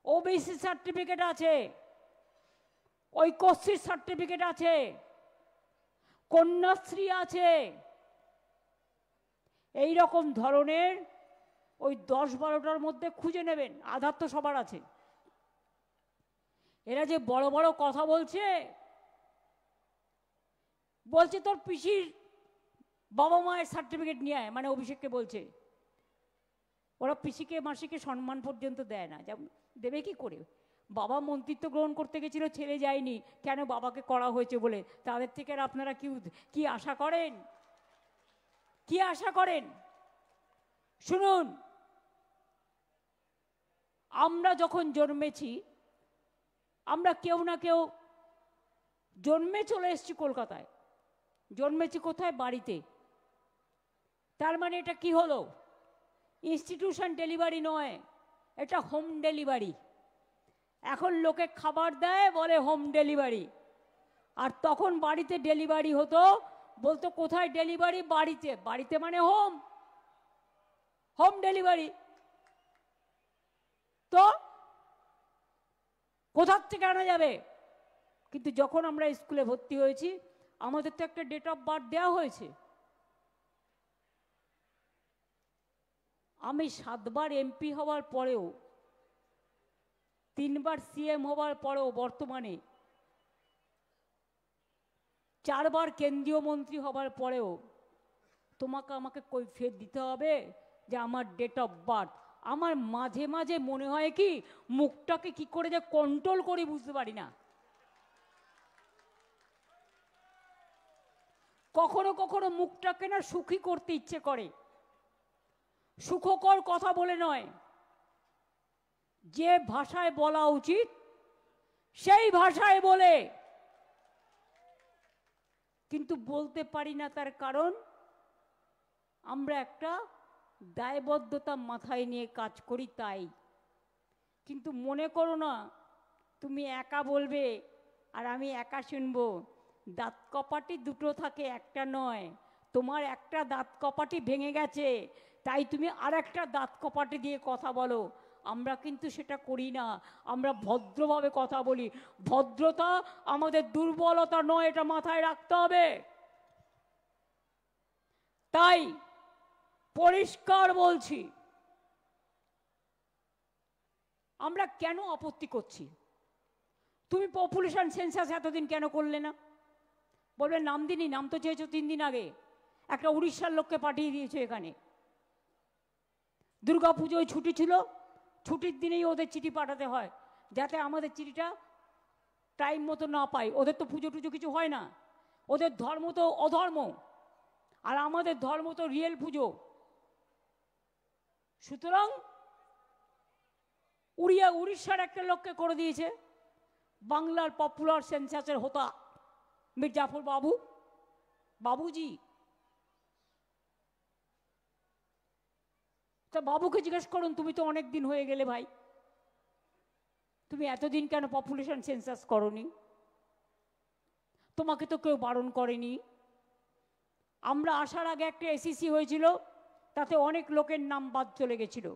ওবিসি সার্টিফিকেট আছে, ঐক্যশ্রী সার্টিফিকেট আছে, কন্যাশ্রী আছে। এই রকম ধরনের ওই 10-12টার মধ্যে খুঁজে নেবেন। আধার তো সবার আছে। এরা যে বড় বড় কথা বলছে, বলছে তোর পিসির বাবা মায়ের সার্টিফিকেট নিয়ে আয়, মানে অভিষেককে বলছে। ওরা পিসিকে মাসিকে সম্মান পর্যন্ত দেয় না, যেমন দেবে কি করে? বাবা মন্ত্রিত্ব গ্রহণ করতে গেছিল, ছেলে যায়নি, কেন? বাবাকে করা হয়েছে বলে। তাদের থেকে আর আপনারা কি আশা করেন? কি আশা করেন? শুনুন, আমরা যখন জন্মেছি, আমরা কেউ না কেউ জন্মে চলে এসেছি কলকাতায়। জন্মেছি কোথায়? বাড়িতে। তার মানে এটা কি হলো? ইনস্টিটিউশন ডেলিভারি নয়, এটা হোম ডেলিভারি। এখন লোকে খাবার দেয়, বলে হোম ডেলিভারি। আর তখন বাড়িতে ডেলিভারি হতো, বলতো কোথায় ডেলিভারি? বাড়িতে। বাড়িতে মানে হোম, হোম ডেলিভারি। তো কোথার থেকে আনা যাবে? কিন্তু যখন আমরা স্কুলে ভর্তি হয়েছি, আমাদের তো একটা ডেট অফ বার্থ দেওয়া হয়েছে। আমি 7বার এমপি হওয়ার পরেও, 3বার সিএম হওয়ার পরেও, বর্তমানে 4বার কেন্দ্রীয় মন্ত্রী হবার পরেও তোমাকে আমাকে কৈফিয়ত দিতে হবে যে আমার ডেট অফ বার্থ। আমার মাঝে মাঝে মনে হয় কি, মুখটাকে কি করে যে কন্ট্রোল করি বুঝতে পারি না। কখনো কখনো মুখটাকে না সুখী করতে ইচ্ছে করে, সুখকর কথা বলে নয়, যে ভাষায় বলা উচিত সেই ভাষায় বলে, কিন্তু বলতে পারি না। তার কারণ আমরা একটা দায়বদ্ধতা মাথায় নিয়ে কাজ করি, তাই। কিন্তু মনে করো না তুমি একা বলবে আর আমি একা শুনবো। দাঁত কপাটি দুটো থাকে, একটা নয়। তোমার একটা দাঁত কপাটি ভেঙে গেছে, তাই তুমি আর একটা দাঁত কপাটি দিয়ে কথা বলো। আমরা কিন্তু সেটা করি না। আমরা ভদ্রভাবে কথা বলি। ভদ্রতা আমাদের দুর্বলতা নয়, এটা মাথায় রাখতে হবে। তাই পরিষ্কার বলছি, আমরা কেন আপত্তি করছি? তুমি পপুলেশন সেন্সাস এতদিন কেন করলে না? বলবে নাম দিনি, নাম তো চেয়েছো 3 দিন আগে, একটা উড়িষ্যার লোককে পাঠিয়ে দিয়েছো এখানে। দুর্গা পুজোয় ছুটি ছিল, ছুটির দিনেই ওদের চিঠি পাঠাতে হয় যাতে আমাদের চিঠিটা টাইম মতো না পাই। ওদের তো পুজো টুজো কিছু হয় না, ওদের ধর্ম তো অধর্ম, আর আমাদের ধর্ম তো রিয়েল পুজো। সুতরাং উড়িষ্যার একটা লোককে করে দিয়েছে বাংলার পপুলার সেন্সাসের হোতা মির্জাফর বাবু, বাবুজি। তা বাবুকে জিজ্ঞেস করুন, তুমি তো অনেক দিন হয়ে গেলে ভাই, তুমি এতদিন কেন পপুলেশন সেন্সাস করনি? তোমাকে তো কেউ বারণ করেনি। আমরা আসার আগে একটা এসিসি হয়েছিল, তাতে অনেক লোকের নাম বাদ চলে গেছিল,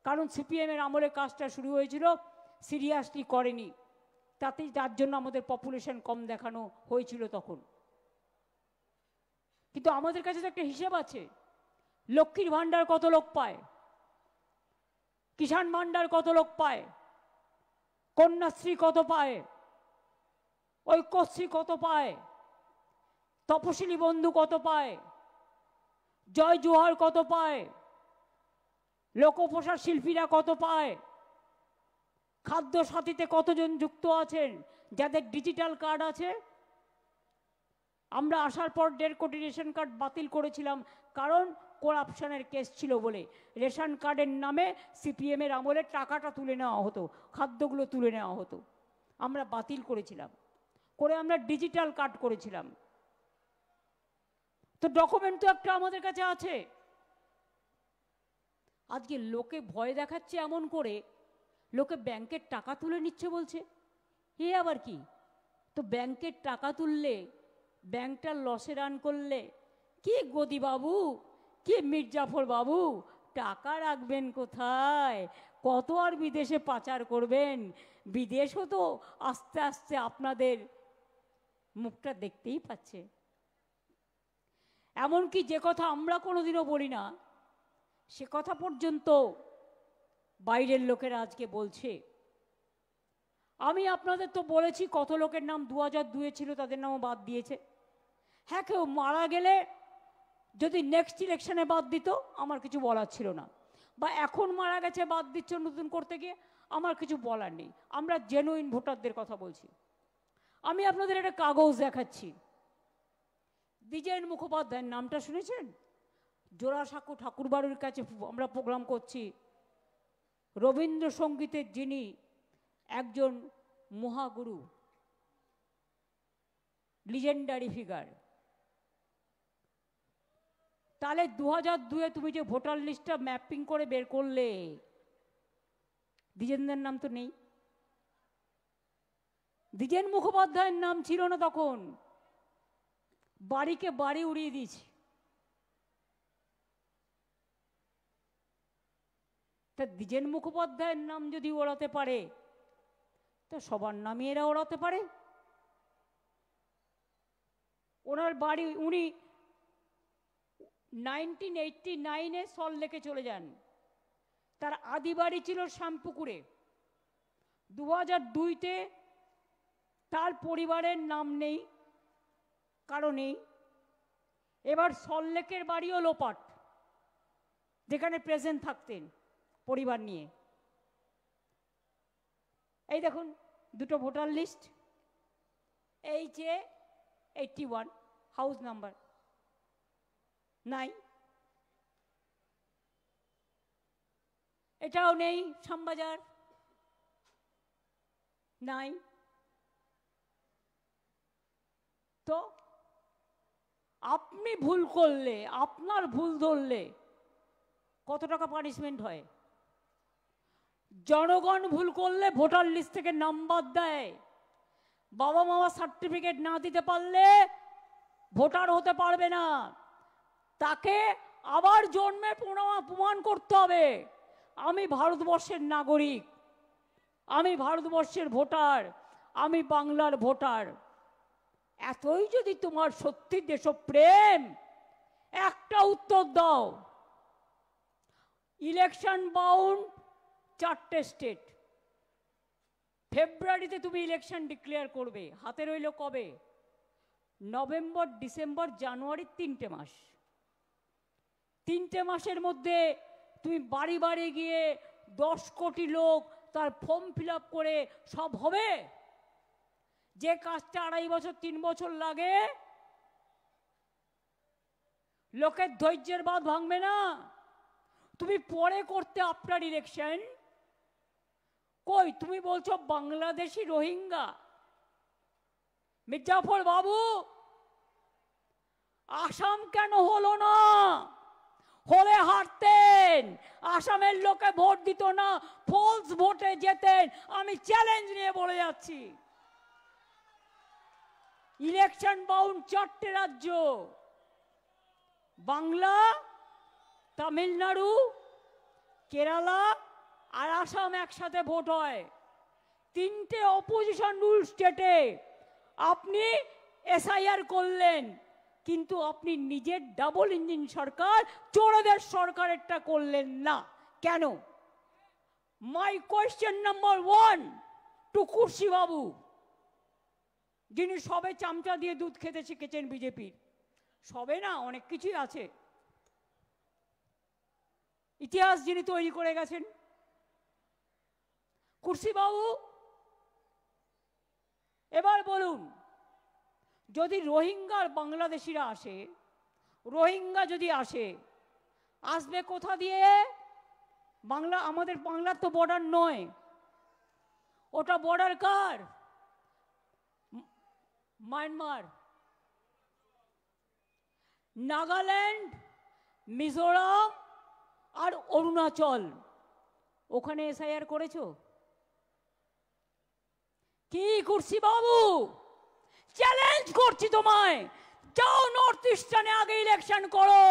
কারণ সিপিএমের আমলে কাজটা শুরু হয়েছিল, সিরিয়াসলি করেনি, তাতেই তার জন্য আমাদের পপুলেশন কম দেখানো হয়েছিল তখন। কিন্তু আমাদের কাছে তো একটা হিসেব আছে, লক্ষ্মীর ভাণ্ডার কত লোক পায়, কিষাণ ভাণ্ডার কত লোক পায়, কন্যাশ্রী কত পায়, ঐক্যশ্রী কত পায়, তপশিলি বন্ধু কত পায়, জয় জোহার কত পায়, লোকপ্রসার শিল্পীরা কত পায়, খাদ্য সাথীতে কতজন যুক্ত আছেন যাদের ডিজিটাল কার্ড আছে। আমরা আসার পর 1.5 কোটি রেশন কার্ড বাতিল করেছিলাম, কারণ করাপশনের কেস ছিল বলে। রেশন কার্ডের নামে সিপিএমের আমলে টাকাটা তুলে নেওয়া হতো, খাদ্যগুলো তুলে নেওয়া হতো, আমরা বাতিল করেছিলাম, করে আমরা ডিজিটাল কার্ড করেছিলাম। তো ডকুমেন্ট তো একটা আমাদের কাছে আছে। আজকে লোকে ভয় দেখাচ্ছে এমন করে, লোকে ব্যাংকের টাকা তুলে নিচ্ছে বলছে, এ আবার কি? তো ব্যাংকের টাকা তুললে, ব্যাংকটা লসে রান করলে কি গদি বাবু, কি মির্জাফর বাবু, টাকা রাখবেন কোথায়? কত আর বিদেশে পাচার করবেন? বিদেশও তো আস্তে আস্তে আপনাদের মুখটা দেখতেই পাচ্ছে। এমনকি যে কথা আমরা কোনোদিনও বলি না, সে কথা পর্যন্ত বাইরের লোকেরা আজকে বলছে। আমি আপনাদের তো বলেছি কত লোকের নাম 2002-এ ছিল, তাদের নামও বাদ দিয়েছে। হ্যাঁ, কেউ মারা গেলে যদি নেক্সট ইলেকশনে বাদ দিত আমার কিছু বলার ছিল না, বা এখন মারা গেছে বাদ দিচ্ছ নতুন করতে গিয়ে, আমার কিছু বলার নেই। আমরা জেনুইন ভোটারদের কথা বলছি। আমি আপনাদের একটা কাগজ দেখাচ্ছি। দ্বিজেন মুখোপাধ্যায়ের নামটা শুনেছেন? জোড়াসাঁকো ঠাকুরবাড়ির কাছে আমরা প্রোগ্রাম করছি। রবীন্দ্রসঙ্গীতের যিনি একজন মহাগুরু, লিজেন্ডারি ফিগার, তাহলে 2002-এ তুমি যে ভোটার লিস্টটা ম্যাপিং করে বের করলে, দ্বিজেনদের নাম তো নেই। দ্বিজেন মুখোপাধ্যায়ের নাম ছিল না তখন, বাড়িকে বাড়ি উড়িয়ে দিয়েছি। তা দ্বিজেন মুখোপাধ্যায়ের নাম যদি ওড়াতে পারে, তা সবার নামই এরা ওড়াতে পারে। ওনার বাড়ি, উনি 1989-এ সল্টলেকে চলে যান, তার আদি বাড়ি ছিল শ্যামপুকুরে। 2002-তে তার পরিবারের নাম নেই, কারণেই এবার সল্টলেকের বাড়িও লোপাট, যেখানে প্রেজেন্ট থাকতেন পরিবার নিয়ে। এই দেখুন দুটো voter list, HA81 house number নাই, এটাও নেই। শ্যামবাজার নাই। তো আপনি ভুল করলে, আপনার ভুল ধরলে কত টাকা পানিশমেন্ট হয়? জনগণ ভুল করলে ভোটার লিস্ট থেকে নাম বাদ দেয়। বাবা মা সার্টিফিকেট না দিতে পারলে ভোটার হতে পারবে না, তাকে আবার জন্মে প্রমাণ করতে হবে। আমি ভারতবর্ষের নাগরিক, আমি ভারতবর্ষের ভোটার, আমি বাংলার ভোটার। এতই যদি তোমার সত্যি দেশপ্রেম, একটা উত্তর দাও। ইলেকশন বাউন্ড 4টে স্টেট, ফেব্রুয়ারিতে তুমি ইলেকশন ডিক্লেয়ার করবে, হাতে রইল কবে? নভেম্বর, ডিসেম্বর, জানুয়ারি, 3টে মাস। 3টে মাসের মধ্যে তুমি বাড়ি বাড়ি গিয়ে 10 কোটি লোক তার ফর্ম ফিল আপ করে সব হবে? যে কাজটা 2.5 বছর 3 বছর লাগে, লোকের ধৈর্যের বাঁধ ভাঙবে না? তুমি পরে করতে আপনার ইলেকশন। কই তুমি বলছো বাংলাদেশি রোহিঙ্গা? মির্জাফর বাবু, আসাম কেন হলো না? হলে হারতেন, আসামের লোকে ভোট দিত না, ফলস ভোটে যেতেন। আমি চ্যালেঞ্জ নিয়ে বলে যাচ্ছি, ইলেকশন বাউন্ড 4টে রাজ্য, বাংলা, তামিলনাড়ু, কেরালা আর আসাম একসাথে ভোট হয়। 3টে অপোজিশন রুল স্টেটে আপনি এসআইআর করলেন, কিন্তু আপনি নিজের ডাবল ইঞ্জিন সরকার, চোরেদের সরকারেরটা করলেন না কেন? মাই কোয়েশ্চেন নাম্বার 1 টু কুর্সি বাবু, যিনি সবে চামচা দিয়ে দুধ খেতে শিখেছেন বিজেপির। সবে না, অনেক কিছুই আছে, ইতিহাস যিনি তৈরি করে গেছেন। কুর্সি বাবু, এবার বলুন, যদি রোহিঙ্গার বাংলাদেশিরা আসে, রোহিঙ্গা যদি আসে, আসবে কোথা দিয়ে? বাংলা, আমাদের বাংলার তো বর্ডার নয়, ওটা বর্ডার কার? মায়ানমার, নাগাল্যান্ড, মিজোরাম আর অরুণাচল। ওখানে এসআইআর করেছো কি কুর্সি বাবু? চ্যালেঞ্জ করছি তোমায়, যাও নর্থ ইস্টার্নে আগে ইলেকশন করো।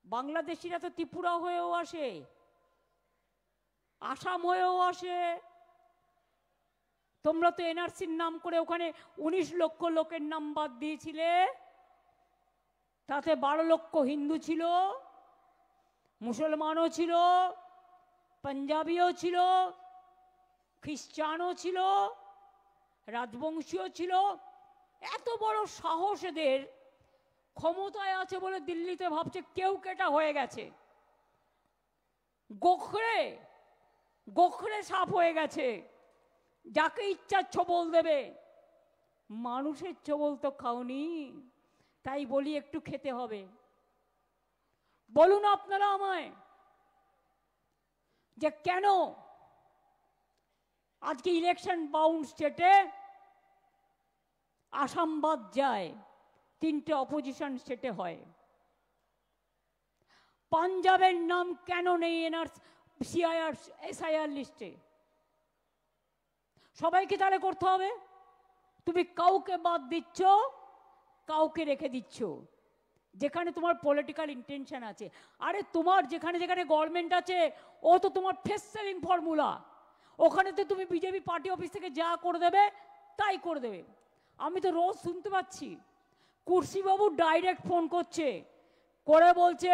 বাংলাদেশিরা তো ত্রিপুরা হয়েও আসে, আসাম হয়েও আসে। তোমরা তো এনআরসির নাম করে ওখানে 19 লক্ষ লোকের নাম বাদ দিয়েছিলে, তাতে 12 লক্ষ হিন্দু ছিল, মুসলমানও ছিল, পাঞ্জাবিও ছিল, খ্রিস্টানও ছিল, রাজবংশীয় ছিল। এত বড় সাহস এদের, ক্ষমতায় আছে বলে দিল্লিতে ভাবছে কেউ কেটা হয়ে গেছে, গোখরে গোখরে সাপ হয়ে গেছে, যাকে ইচ্ছা ছবল দেবে। মানুষের ছবল তো খাওনি, তাই বলি একটু খেতে হবে। বলুন আপনারা আমায়, যে কেন আজকে ইলেকশন বাউন্ড স্টেটে আসাম বাদ যায়, 3টে অপোজিশন স্টেটে হয়। পাঞ্জাবের নাম কেন নেই সিআইআর এসআইআর লিস্টে? সবাইকে তাহলে করতে হবে? তুমি কাউকে বাদ দিচ্ছ, কাউকে রেখে দিচ্ছ, যেখানে তোমার পলিটিক্যাল ইন্টেনশন আছে। আরে তোমার যেখানে যেখানে গভর্নমেন্ট আছে, ও তো তোমার ফেস সেভিং ফর্মুলা। ওখানে তো তুমি বিজেপি পার্টি অফিস থেকে যা করে দেবে তাই করে দেবে। আমি তো রোজ শুনতে পাচ্ছি কুর্সি বাবু ডাইরেক্ট ফোন করছে, করে বলছে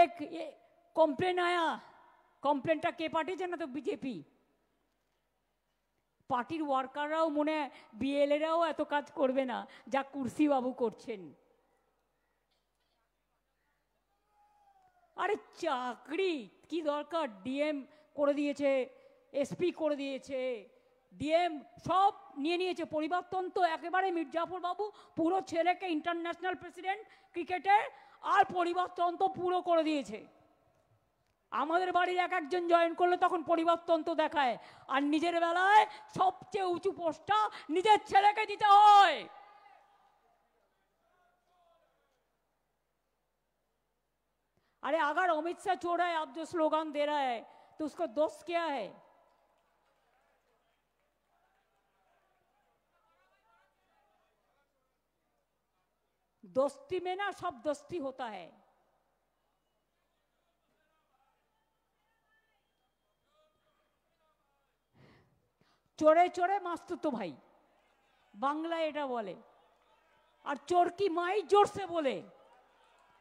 এক কমপ্লেন আয়া। কমপ্লেনটা কে পাঠিয়েছে? না তো বিজেপি পার্টির ওয়ার্কাররাও, মনে হয় বিএলএরাও এত কাজ করবে না যা কুর্সি বাবু করছেন। আরে চাকরি কি দরকার? ডিএম করে দিয়েছে, এসপি করে দিয়েছে, ডিএম সব নিয়ে নিয়েছে। পরিবর্তন তো একেবারে মির্জাফর বাবু পুরো ছেলেকে ইন্টারন্যাশনাল প্রেসিডেন্ট ক্রিকেটের, আর পরিবর্তন তো পুরো করে দিয়েছে। আমাদের বাড়ির এক একজন জয়েন করলে তখন পরিবর্তন তো দেখায়, আর নিজের বেলায় সবচেয়ে উঁচু পোস্টটা নিজের ছেলেকে দিতে হয়। अरे अगर अमित शाह चोर है, आप जो स्लोगन दे रहा है, तो उसको दोष क्या है? दोस्ती में ना सब दोस्ती होता है। চোরে চোরে মাস্তুতো ভাই, বাংলায় এটা বলে। আর চোর কি মাই জোরসে বলে,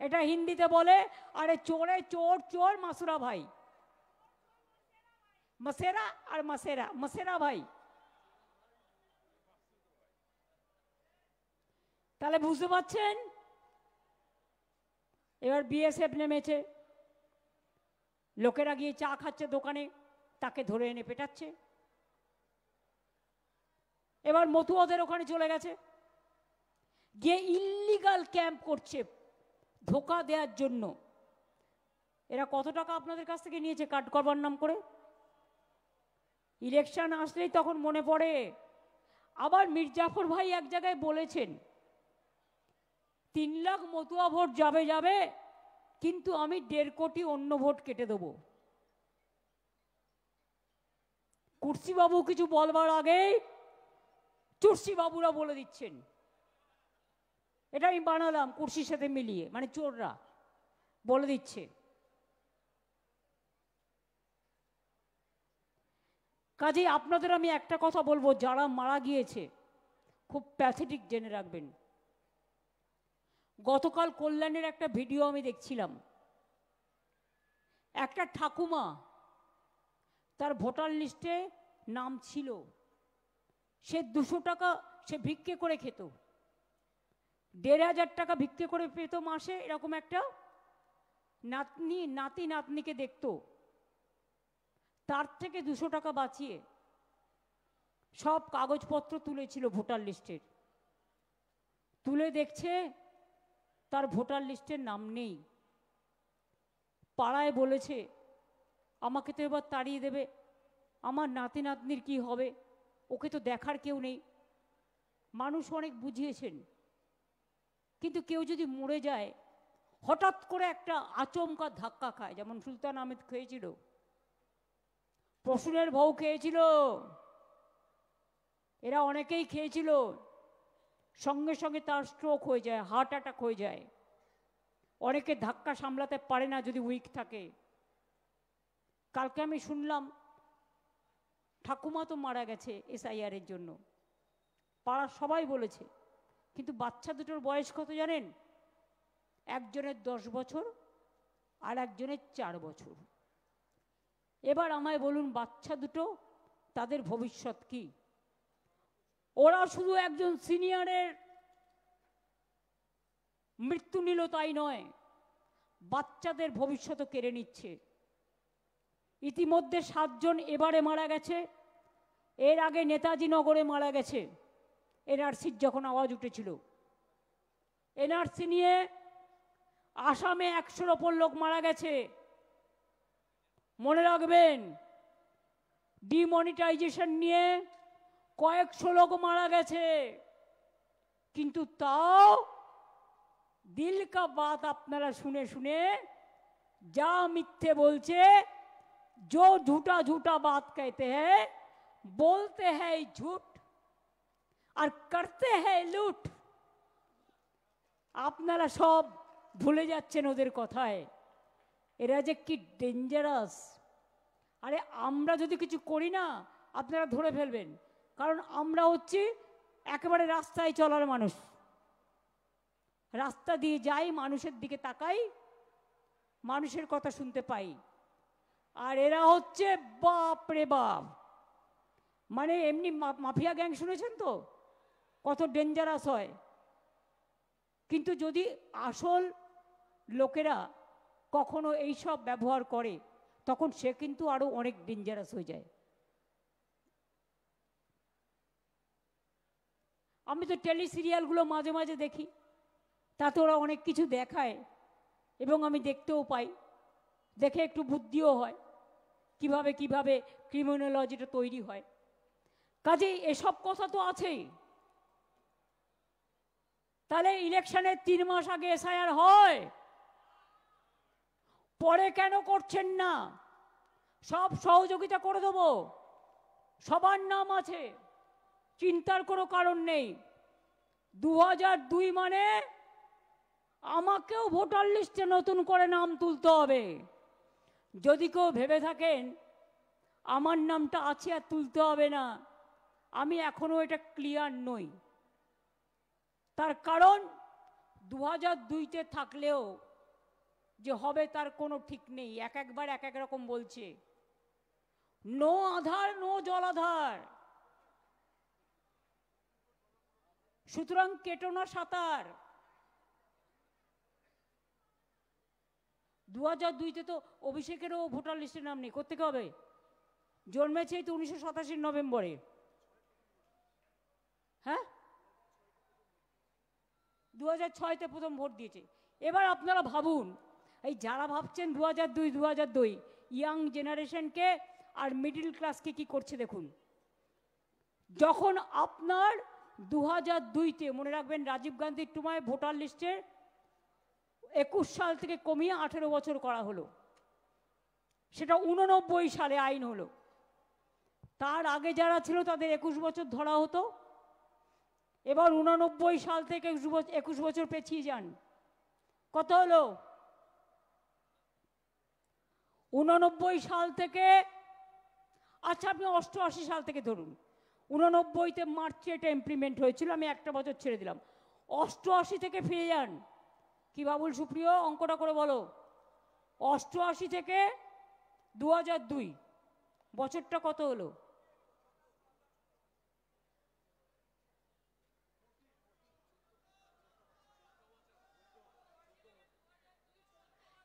এটা হিন্দিতে বলে। আরে চোরে চোর, চোর মাসুরা ভাই, মসেরা আর মসেরা, মসেরা ভাই। তাহলে বুঝতে পারছেন? এবার বিএসএফ নেমেছে, লোকেরা গিয়ে চা খাচ্ছে দোকানে, তাকে ধরে এনে পেটাচ্ছে। এবার মতুয়াদের ওখানে চলে গেছে, গিয়ে ইল্লিগাল ক্যাম্প করছে ধোকা দেওয়ার জন্য। এরা কত টাকা আপনাদের কাছ থেকে নিয়েছে কাট করবার নাম করে? ইলেকশন আসলেই তখন মনে পড়ে। আবার মির্জাফর ভাই এক জায়গায় বলেছেন 3 লাখ মতুয়া ভোট যাবে যাবে, কিন্তু আমি 1.5 কোটি অন্য ভোট কেটে দেব। কুর্সিবাবু কিছু বলবার আগেই চুরসিবাবুরা বলে দিচ্ছেন। এটা আমি বানালাম কুর্সির সাথে মিলিয়ে, মানে চোররা বলে দিচ্ছে। কাজেই আপনাদের আমি একটা কথা বলবো, যারা মারা গিয়েছে খুব প্যাথেটিক, জেনে রাখবেন। গতকাল কল্যাণের একটা ভিডিও আমি দেখছিলাম, একটা ঠাকুমা, তার ভোটার লিস্টে নাম ছিল, সে 200 টাকা সে ভিক্ষে করে খেত, 1,500 টাকা ভিক্ষে করে পেত মাসে। এরকম একটা নাতি নাতনিকে দেখত, তার থেকে 200 টাকা বাঁচিয়ে সব কাগজপত্র তুলেছিল ভোটার লিস্টের। তুলে দেখছে তার ভোটার লিস্টের নাম নেই। পাড়ায় বলেছে আমাকে তো এবার তাড়িয়ে দেবে, আমার নাতি নাতনির কি হবে, ওকে তো দেখার কেউ নেই। মানুষ অনেক বুঝিয়েছেন, কিন্তু কেউ যদি মরে যায় হঠাৎ করে একটা আচমকা ধাক্কা খায়, যেমন সুলতান আহমেদ খেয়েছিল, প্রসূনের বউ খেয়েছিল, এরা অনেকেই খেয়েছিল, সঙ্গে সঙ্গে তার স্ট্রোক হয়ে যায়, হার্ট অ্যাটাক হয়ে যায়। অনেকে ধাক্কা সামলাতে পারে না যদি উইক থাকে। কালকে আমি শুনলাম ঠাকুমা তো মারা গেছে SIR এর জন্য, পাড়ার সবাই বলেছে, কিন্তু বাচ্চা দুটোর বয়স কত জানেন? একজনের 10 বছর আর একজনের 4 বছর। এবার আমায় বলুন, বাচ্চা দুটো তাদের ভবিষ্যৎ কি? ওরা শুধু একজন সিনিয়রের মৃত্যু নিল তাই নয়, বাচ্চাদের ভবিষ্যৎও কেড়ে নিচ্ছে। ইতিমধ্যে 7 জন এবারে মারা গেছে, এর আগে নেতাজি নগরে মারা গেছে NRCর যখন আওয়াজ উঠেছিল। NRC নিয়ে আসামে 100-র ওপর লোক মারা গেছে। মনে রাখবেন, ডিমনিটাইজেশন নিয়ে কয়েকশো লোক মারা গেছে, কিন্তু তাও দিল কা বাত আপনারা শুনে শুনে যা মিথ্যে বলছে, जो झूठा झूठा बात कहते हैं, बोलते हैं झूठ और करते हैं लूट। আপনারা সব ভুলে যাচ্ছেন ওদের কথায়। এরা যে কি ডেঞ্জারাস। আরে আমরা যদি কিছু করি না, আপনারা ধরে ফেলবেন, কারণ আমরা হচ্ছি একেবারে রাস্তায় চলার মানুষ। রাস্তা দিয়ে যাই, মানুষের দিকে তাকাই, মানুষের কথা শুনতে পাই। আর এরা হচ্ছে বাপ রে বাপ, মানে এমনি মাফিয়া গ্যাং শুনেছেন তো কত ডেঞ্জারাস হয়, কিন্তু যদি আসল লোকেরা কখনো এইসব ব্যবহার করে তখন সে কিন্তু আরো অনেক ডেঞ্জারাস হয়ে যায়। আমি তো টেলি সিরিয়ালগুলো মাঝে মাঝে দেখি, তাতে ওরা অনেক কিছু দেখায় এবং আমি দেখতেও পাই, দেখে একটু বুদ্ধিও হয় কিভাবে কিভাবে ক্রিমিনোলজিটা তৈরি হয়। কাজেই এসব কথা তো আছেই। তাহলে ইলেকশনের 3 মাস আগে SIR হয়, পরে কেন করছেন না? সব সহযোগিতা করে দেবো, সবার নাম আছে, চিন্তার কোনো কারণ নেই। 2002 মানে আমাকেও ভোটার লিস্টে নতুন করে নাম তুলতে হবে। যদি কেউ ভেবে থাকেন আমার নামটা আছে আর তুলতে হবে না, আমি এখনো এটা ক্লিয়ার নই। তার কারণ 2002-তে থাকলেও যে হবে তার কোনো ঠিক নেই, একবার এক এক রকম বলছে। নো আধার নো জলাধার, সুতরাং কেটো না সাঁতার। 2002-তে তো অভিষেকেরও ভোটার লিস্টে নাম নেই, কোত্থেকে হবে? জন্মেছে তো 1987 নভেম্বরে। হ্যাঁ, 2006-তে প্রথম ভোট দিয়েছে। এবার আপনারা ভাবুন, এই যারা ভাবছেন 2002 ইয়াং জেনারেশনকে আর মিডিল ক্লাসকে কি করছে দেখুন। যখন আপনার 2002-তে মনে রাখবেন রাজীব গান্ধীর সময় ভোটার লিস্টে 21 সাল থেকে কমিয়ে 18 বছর করা হলো, সেটা 89 সালে আইন হলো। তার আগে যারা ছিল তাদের 21 বছর ধরা হতো। এবার 89 সাল থেকে 21 বছর পেছিয়ে যান, কত হলো? 89 সাল থেকে, আচ্ছা আপনি 88 সাল থেকে ধরুন, 89-তে মার্চে এটা ইমপ্লিমেন্ট হয়েছিল, আমি একটা বছর ছেড়ে দিলাম। 88 থেকে ফিরে যান। কি বাবুল সুপ্রিয়, অঙ্কটা করে বলো। 88 থেকে 2002 বছরটা কত হলো?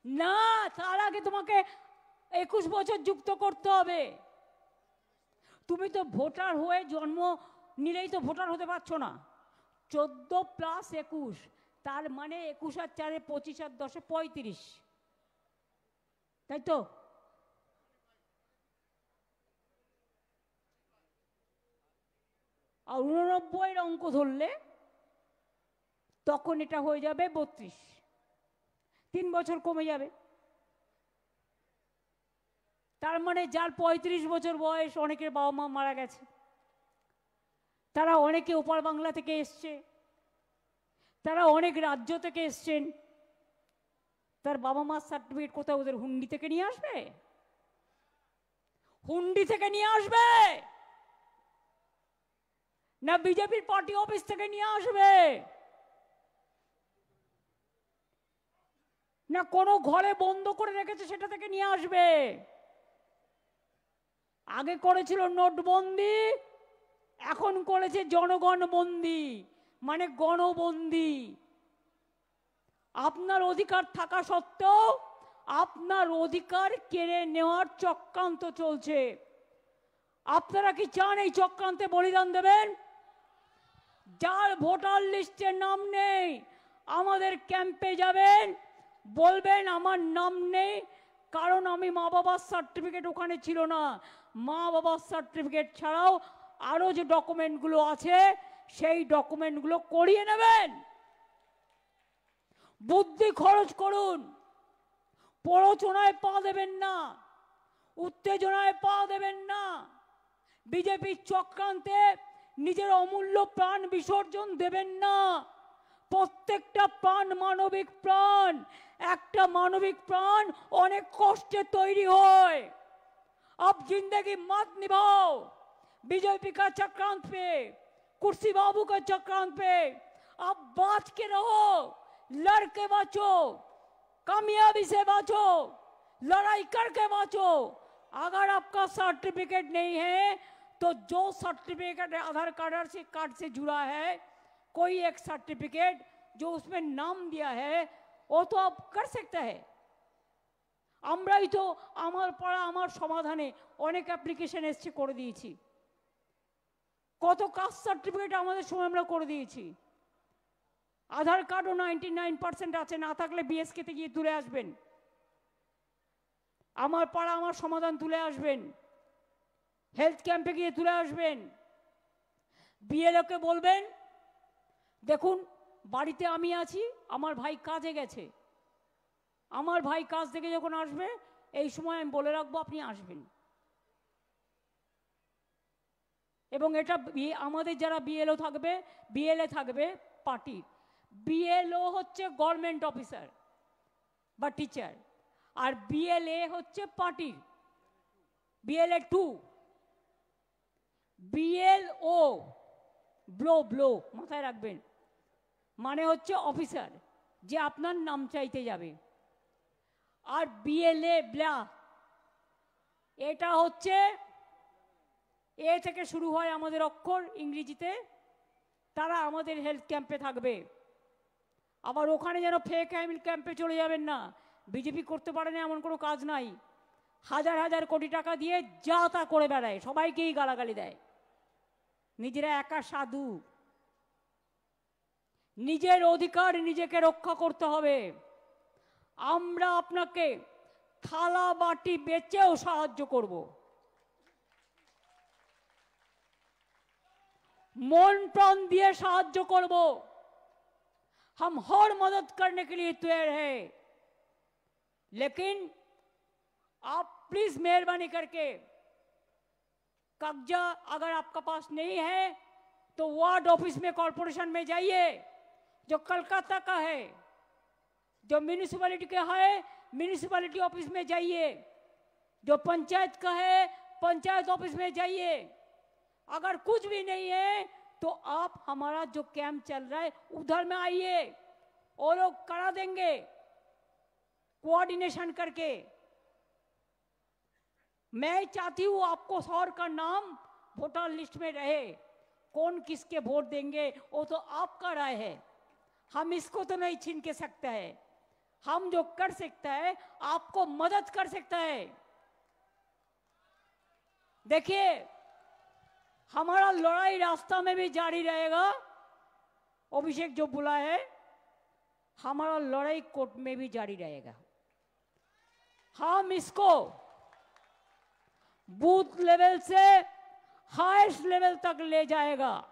না, তার আগে তোমাকে 21 বছর যুক্ত করতে হবে। তুমি তো ভোটার হয়ে জন্ম নিলেই তো ভোটার হতে পারছো না। 14 + 21, তার মানে 21 আর 4 25 আর 10 35, তাই তো? আর 89 অঙ্ক ধরলে তখন এটা হয়ে যাবে 32, 3 বছর কমে যাবে। তার মানে যার 35 বছর বয়স, অনেকের বাবা মা মারা গেছে, তারা অনেকে ওপার বাংলা থেকে এসছে, তারা অনেক রাজ্য থেকে এসছেন, তার বাবা মার সার্টিফিকেট কোথাও ওদের হুন্ডি থেকে নিয়ে আসবে? হুন্ডি থেকে নিয়ে আসবে না বিজেপির পার্টি অফিস থেকে নিয়ে আসবে, না কোনো ঘরে বন্ধ করে রেখেছে সেটা থেকে নিয়ে আসবে? আগে করেছিল নোটবন্দি, এখন করেছে জনগণ বন্দি, মানে গণবন্দি। আপনার অধিকার থাকা সত্ত্বেও আপনার অধিকার কেড়ে নেওয়ার চক্রান্ত চলছে। আপনারা কি চান এই চক্রান্তে বলিদান দেবেন? যার ভোটার লিস্টে নাম নেই আমাদের ক্যাম্পে যাবেন, বলবেন আমার নাম নেই কারণ আমি মা বাবার সার্টিফিকেট ওখানে ছিল না। মা বাবার সার্টিফিকেট ছাড়াও আরো যে ডকুমেন্টগুলো আছে সেই ডকুমেন্টগুলো করিয়ে নেবেন। বুদ্ধি খরচ করুন, প্ররোচনায় পা দেবেন না, উত্তেজনায় পা দেবেন না, বিজেপির চক্রান্তে নিজের অমূল্য প্রাণ বিসর্জন দেবেন না। প্রত্যেকটা প্রাণ মানবিক প্রাণ, একটা মানবিক প্রাণ অনেক কষ্টে তৈরি হয়। अब जिंदगी मत निभाओ बीजेपी का चक्रांत पे, कुर्सी बाबू का चक्रांत पे। अब बाँच के रहो, लड़ के बाँचो, कामयाबी से बाँचो, लड़ाई करके बाँचो। अगर आपका सर्टिफिकेट नहीं है तो जो सर्टिफिकेट आधार कार्ड से जुड़ा है, कोई एक सर्टिफिकेट जो उसमें नाम दिया है वो तो आप कर सकते हैं। আমরাই তো আমার পাড়া আমার সমাধানে অনেক অ্যাপ্লিকেশন এসছে, করে দিয়েছি। কত কাস্ট সার্টিফিকেট আমাদের সময় আমরা করে দিয়েছি। আধার কার্ডও 99% আছে, না থাকলে বিএসকে তে গিয়ে তুলে আসবেন, আমার পাড়া আমার সমাধান তুলে আসবেন, হেলথ ক্যাম্পে গিয়ে তুলে আসবেন। বিএলওকে বলবেন দেখুন বাড়িতে আমি আছি, আমার ভাই কাজে গেছে, আমার ভাই কাজ থেকে যখন আসবে এই সময় আমি বলে রাখবো আপনি আসবেন। এবং এটা আমাদের যারা বিএলও থাকবে, বিএলএ থাকবে পার্টি, বিএলও হচ্ছে গভর্নমেন্ট অফিসার বা টিচার, আর বিএলএ হচ্ছে পার্টির, বিএলএ 2। BLO, ব্লো ব্লো, মাথায় রাখবেন, মানে হচ্ছে অফিসার, যে আপনার নাম চাইতে যাবে। আর BLA, ব্লা, এটা হচ্ছে এ থেকে শুরু হয় আমাদের অক্ষর ইংরেজিতে। তারা আমাদের হেলথ ক্যাম্পে থাকবে। আবার ওখানে যেন ফেক হেলথ ক্যাম্পে চলে যাবেন না। বিজেপি করতে পারে না এমন কোনো কাজ নাই। হাজার হাজার কোটি টাকা দিয়ে যা তা করে বেড়ায়, সবাইকেই গালাগালি দেয়, নিজেরা একা সাধু। নিজের অধিকার নিজেকে রক্ষা করতে হবে। আমরা আপনাকে থালা বাটি বেচেও সাহায্য করব, मन प्राण दिए साहाय्य करब। हम हर मदद करने के लिए तैयार हैं, लेकिन आप प्लीज मेहरबानी करके कब्जा अगर आपका पास नहीं है तो वार्ड ऑफिस में कॉर्पोरेशन में जाइए, जो कलकत्ता का है, जो म्यूनिसिपैलिटी का है म्यूनिसिपैलिटी ऑफिस में जाइए, जो पंचायत का है पंचायत ऑफिस में जाइए। अगर कुछ भी नहीं है तो आप हमारा जो कैंप चल रहा है उधर में आइए, और लोग करा देंगे कोऑर्डिनेशन करके। मैं चाहती हूं आपको शहर का नाम वोटर लिस्ट में रहे। कौन किसके वोट देंगे वो तो आपका राय है, हम इसको तो नहीं छीन के सकते हैं। हम जो कर सकता है आपको मदद कर सकता है। देखिए, हमारा लड़ाई रास्ता में भी जारी रहेगा। अभिषेक जो बोला है, हमारा लड़ाई कोर्ट में भी जारी रहेगा। हम इसको बूथ लेवल से हाईएस्ट लेवल तक ले जाएगा।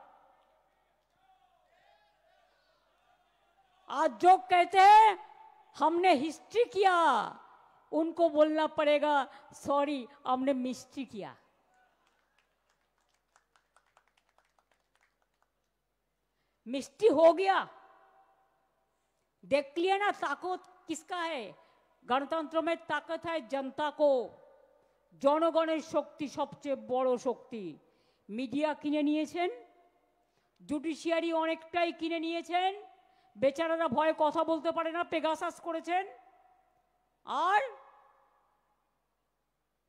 आज जो कहते हैं हमने हिस्ट्री किया, उनको बोलना पड़ेगा सॉरी, हमने मिस्ट्री किया। मिस्ट्री हो गया, देख लिया ना ताकत किसका है। गणतंत्र में ताकत है जनता को, জনগণের শক্তি সবচেয়ে বড় শক্তি। মিডিয়া কিনে নিয়েছেন, জুডিশিয়ারি অনেকটাই কিনে নিয়েছেন, বেচারারা ভয়ে কথা বলতে পারে না, পেগাসাস করেছেন। আর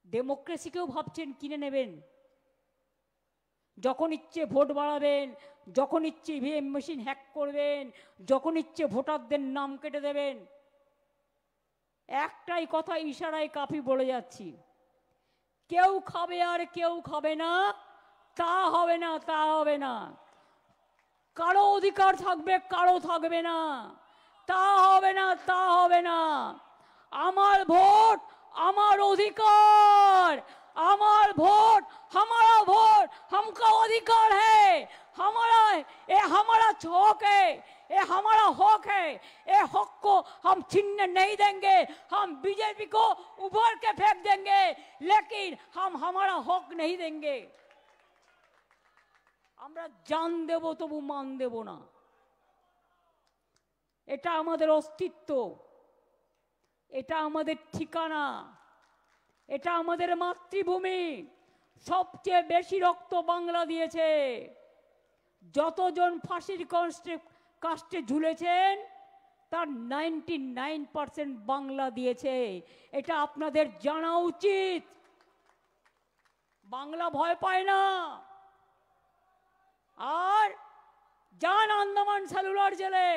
ডেমোক্রেসিকেও ভাবছেন কিনে নেবেন। যখন ইচ্ছে ভোট বাড়াবেন, যখন ইচ্ছে ইভিএম মেশিন হ্যাক করবেন, যখন ইচ্ছে ভোটারদের নাম কেটে দেবেন। একটাই কথা ইশারায় কাফি বলে যাচ্ছি, কেউ খাবে আর কেউ খাবে না, তা হবে না, তা হবে না। কারো অধিকার থাকবে, কারো থাকবে না, তা হবে না, তা হবে না। আমার ভোট আমার অধিকার, আমার ভोट हमारा वोट, हमका अधिकार है, हमारा ये हमारा हक है, ये हमारा हक है। ये हक को हम छीनने नहीं देंगे। हम बीजेपी को उभर के फेंक देंगे, लेकिन हम हमारा हक नहीं देंगे। আমরা জান দেব তবু মান দেব না। এটা আমাদের অস্তিত্ব, এটা আমাদের ঠিকানা, এটা আমাদের মাতৃভূমি। সবচেয়ে বেশি রক্ত বাংলা দিয়েছে। যতজন ফাঁসির কাস্টে ঝুলেছেন তার 99% বাংলা দিয়েছে। এটা আপনাদের জানা উচিত। বাংলা ভয় পায় না। আর যান আন্দামান সেলুলার জেলে,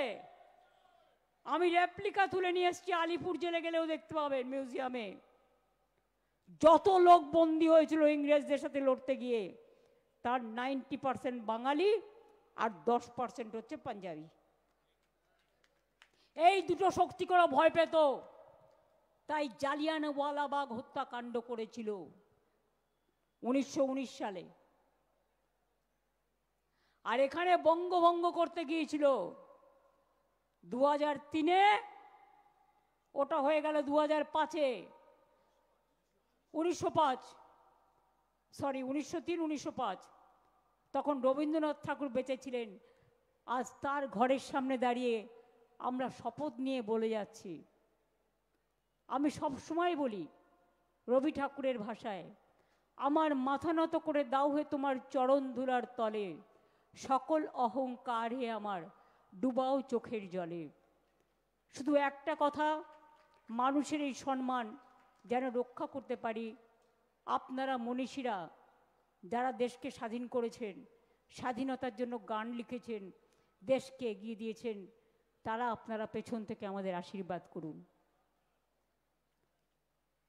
আমি রেপ্লিকা তুলে নিয়ে এসেছি, আলিপুর জেলে গেলেও দেখতে পাবেন মিউজিয়ামে। যত লোক বন্দী হয়েছিল ইংরেজদের সাথে লড়তে গিয়ে, তার 90% বাঙালি আর 10% হচ্ছে পাঞ্জাবি। এই দুটো শক্তি করে ভয় পেত, তাই জালিয়ানওয়ালাবাগ হত্যাকাণ্ড করেছিল 1919 সালে। আর এখানে বঙ্গভঙ্গ করতে গিয়েছিল 2003-এ, ওটা হয়ে গেল 2005-এ, 1903-1905। তখন রবীন্দ্রনাথ ঠাকুর বেঁচে ছিলেন। আজ তার ঘরের সামনে দাঁড়িয়ে আমরা শপথ নিয়ে বলে যাচ্ছি। আমি সব সময় বলি রবি ঠাকুরের ভাষায়, আমার মাথা নত করে দাও হে তোমার চরণ ধুলার তলে, সকল অহংকার হে আমার ডুবাও চোখের জলে। শুধু একটা কথা, মানুষের এই সম্মান যেন রক্ষা করতে পারি, আপনারা মনীষীরা যারা দেশকে স্বাধীন করেছেন, স্বাধীনতার জন্য গান লিখেছেন, দেশকে এগিয়ে দিয়েছেন, তারা আপনারা পেছন থেকে আমাদের আশীর্বাদ করুন।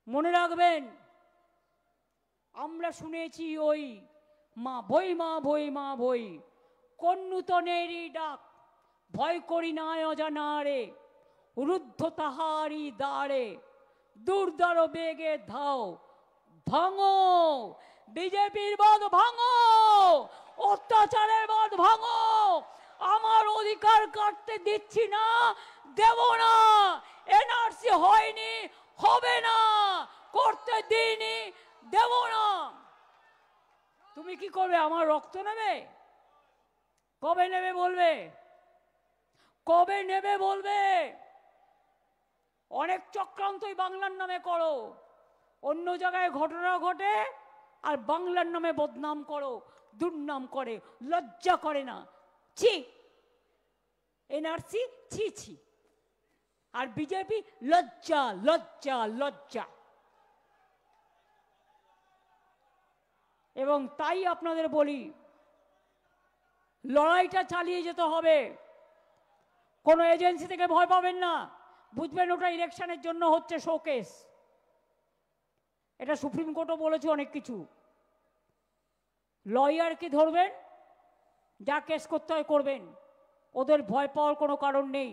মনে রাখবেন, আমরা শুনেছি ওই মা বই মা বই মা বই, কোন নূতনেরই ডাক, ভয় করি না অজানারে, রুদ্ধ তাহারি দ্বারে, দুর্দার বেগে ধাও, ভাঙো বিজেপির বাঁধ ভাঙো, অত্যাচারের বাঁধ ভাঙো, আমার অধিকার কাটতে দিচ্ছি না, দেব না, এনআরসি হয়নি, হবে না, করতে দিইনি, দেব না। তুমি কি করবে? আমার রক্ত নেবে? কবে নেবে বলবে? কবে নেবে বলবে? অনেক চক্রান্তই বাংলার নামে করো, অন্য জায়গায় ঘটনা ঘটে আর বাংলার নামে বদনাম করো, দুর্নাম করে, লজ্জা করে না? ছি, এনআরসি ছি ছি, আর বিজেপি লজ্জা লজ্জা লজ্জা। এবং তাই আপনাদের বলি, লড়াইটা চালিয়ে যেতে হবে, কোনো এজেন্সি থেকে ভয় পাবেন না। বুঝবেন ওটা ইলেকশনের জন্য হচ্ছে শোকেস, এটা সুপ্রিম কোর্টও বলেছে অনেক কিছু। লয়ারকে ধরবেন, যা কেস করতে হয় করবেন, ওদের ভয় পাওয়ার কোনো কারণ নেই।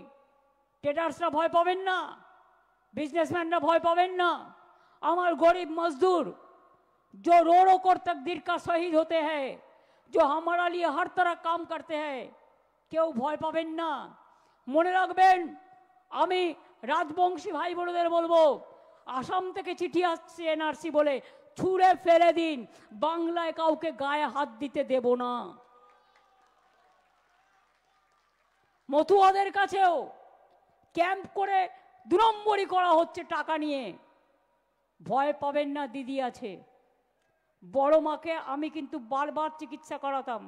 ট্রেডার্সরা ভয় পাবেন না, बिजनेसमैनরা ভয় পাবেন না। আমার গরিব মজদুর जो रोड़ों को तकदीर का शहीद होते हैं, जो हमारा लिए हर तरह काम करते हैं, কেউ ভয় পাবেন না। মনে রাখবেন, আমি রাজবংশী ভাই বোনদের বলবো, আসাম থেকে চিঠি আসছে এনআরসি বলে, ছুঁড়ে ফেলে দিন, বাংলায় কাউকে গায়ে হাত দিতে দেব না। মতুয়াদের কাছেও ক্যাম্প করে 2 নম্বরই করা হচ্ছে টাকা নিয়ে, ভয় পাবেন না, দিদি আছে। বড় মাকে আমি কিন্তু বারবার চিকিৎসা করাতাম,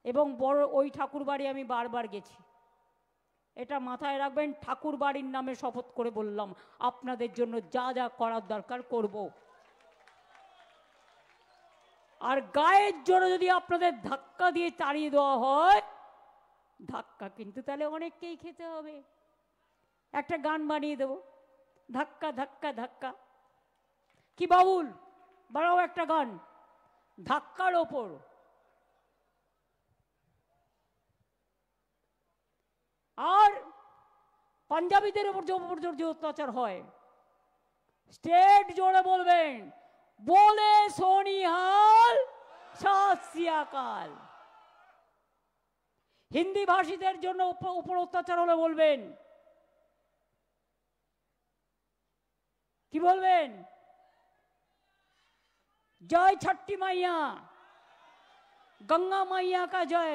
এবং বড় ওই ঠাকুর বাড়ি আমি বারবার গেছি। এটা মাথায় রাখবেন, ঠাকুর বাড়ির নামে শপথ করে বললাম, আপনাদের জন্য যা যা করার দরকার করব। আর গায়ের জোরে যদি আপনাদের ধাক্কা দিয়ে তাড়িয়ে দেওয়া হয়, ধাক্কা কিন্তু তাহলে অনেককেই খেতে হবে। একটা গান বানিয়ে দেব, ধাক্কা ধাক্কা ধাক্কা। কি বাবুল, বাড়াও একটা গান ধাক্কার ওপর। আর পাঞ্জাবিদের উপর যে অত্যাচার হয়, স্টেট জোরে বলবেন, বলে সোনিহাল সত শ্রী আকাল। হিন্দি ভাষীদের জন্য উপর অত্যাচার হলে বলবেন, কি বলবেন? जय छठी मैया, गंगा मैया का जय।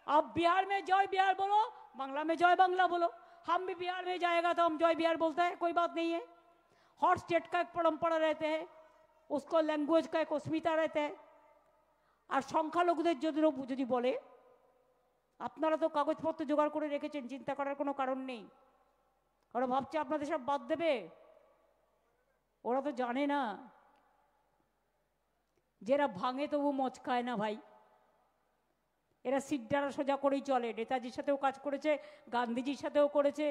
आप बिहार में जय बिहार बोलो, बांग्ला में जय बांग्ला बोलो। हम भी बिहार में जाएगा तो हम जय बिहार बोलते हैं, कोई बात नहीं है। हर स्टेट का एक परंपरा रहते हैं, उसको लैंग्वेज का एक अस्मिता रहता है। और সংখ্যালঘুদের যদি বলে, আপনারা তো কাগজপত্র জোগাড় করে রেখেছেন, চিন্তা করার কোনো কারণ নেই। ওরা ভাবছে আপনাদের সব বাদ দেবে, ওরা তো জানে না, যারা ভাঙে তবু মচকায় না ভাই। এরা সিদ্ধারা সোজা করেই চলে। নেতাজির সাথেও কাজ করেছে, গান্ধীজির সাথেও করেছে,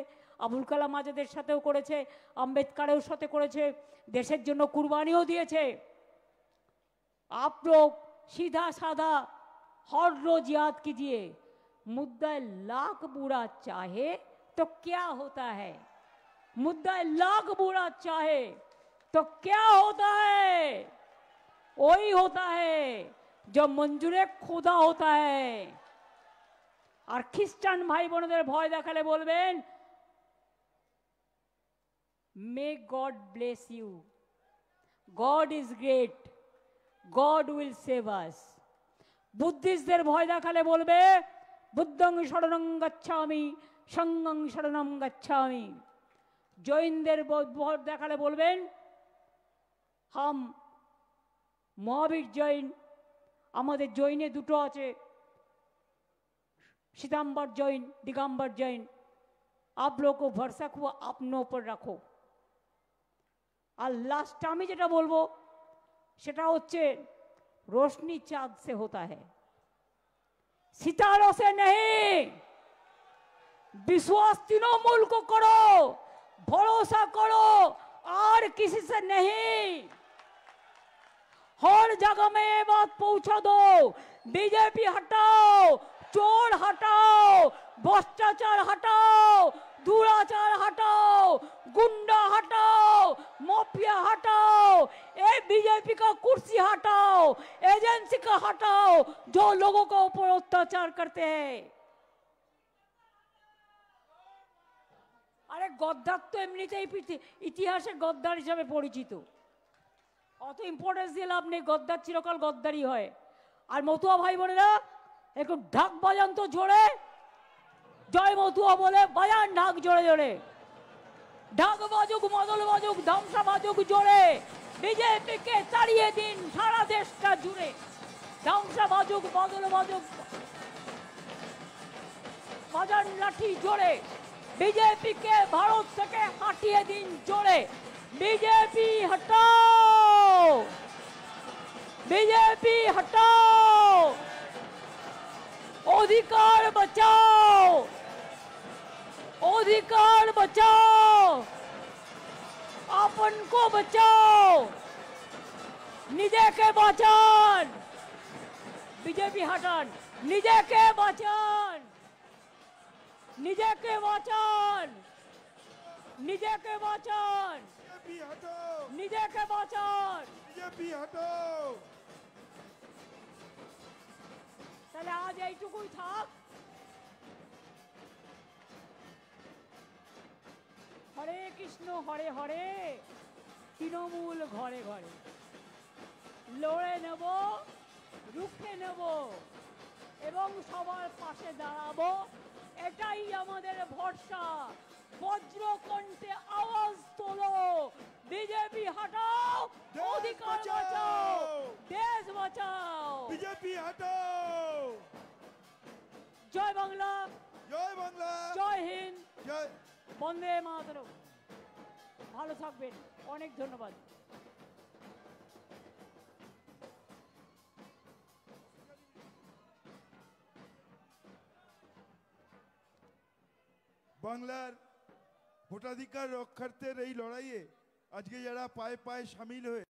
আবুল কালাম আজাদের সাথেও করেছে, আম্বেদকারের সাথে করেছে, দেশের জন্য কুরবানিও দিয়েছে। आप लोग सीधा साधा हर रोज याद कीजिए, मुद्दा लाख बुरा चाहे तो क्या होता है, मुद्दा लाख बुरा चाहे तो क्या होता है, वही होता है जो मंजूरे खुदा होता है। और ख्रिस्टान भाई बोनेদের ভয় দেখালে বলবেন, may God bless you, God is great, God will save us. বুদ্ধিস্টদের ভয় দেখালে বলবে, বুদ্ধং শরণং গচ্ছামি, সঙ্গং শরণং গচ্ছামি। জৈনদের দেখালে বলবেন হাম মহাবীর জৈন। আমাদের জৈনে দুটো আছে, श्वेतांबर जैन, दिगंबर जैन। आप लोग को भरोसा को अपनों पर रखो। और लास्ट আমি যেটা বলবো সেটা হচ্ছে रोशनी चाँद से होता है, सितारों से नहीं। विश्वास तृणमूल को करो, भरोसा करो और किसी से नहीं। हर जगह में ये बात पहुंचा दो, बीजेपी हटाओ, चोर हटाओ, भ्रष्टाचार हटाओ, दुराचार हटाओ, गुंडा हटाओ, माफिया हटाओ, ये बीजेपी का कुर्सी हटाओ, एजेंसी का हटाओ जो लोगों के ऊपर अत्याचार करते हैं। अरे गद्दार तो एमनितेই ইতিহাসে গদ্দার হিসেবে পরিচিত, অত ইম্পর্টেন্স দিয়ে লাভ নেই। গদ্দার চিরকাল গদ্দারই হয়। আর মতুয়া ভাই বোনেরা একটু ঢাক বাজান তো জোরে, জয় মতুয়া বলে বাজান ঢাক জোরে জোরে। ঢাক বাজুক, মদল বাজুক, ধামসা বাজুক জোরে। বিজেপিকে তাড়িয়ে দিন সারা দেশটা জুড়ে। ধামসা বাজুক, মদল বাজুক, বাজান লাঠি জোরে। বিজেপিকে ভারত থেকে হাটিয়ে দিন জোরে। बीजेपी हटाओ, बीजेपी हटाओ, अधिकार बचाओ, अधिकार बचाओ, अपन को बचाओ, निजे के बचान। बीजेपी हटान, निजे के बचान, निजे के बचान, निजे के बचान, निजे के बचान। बीजेपी हटाओ। তাহলে আজ এইটুকুই থাক। হরে কৃষ্ণ হরে হরে, তৃণমূল ঘরে ঘরে। লড়ে নেব, রুখে নেব এবং সবার পাশে দাঁড়াবো, এটাই আমাদের ভরসা। বজ্রকণ্ঠে আওয়াজ তোলো, बीजेपी हटाओ, अधिकार बचाओ, देश बचाओ। बीजेपी हटाओ। जय बांग्ला, जय बांग्ला, जय हिंद, जय বন্দে মাতরম। ভালো থাকবেন, অনেক ধন্যবাদ। বাংলার ভোটাধিকার রক্ষার্থের এই লড়াইয়ে আজকে যারা পায়ে পায়ে সামিল হয়ে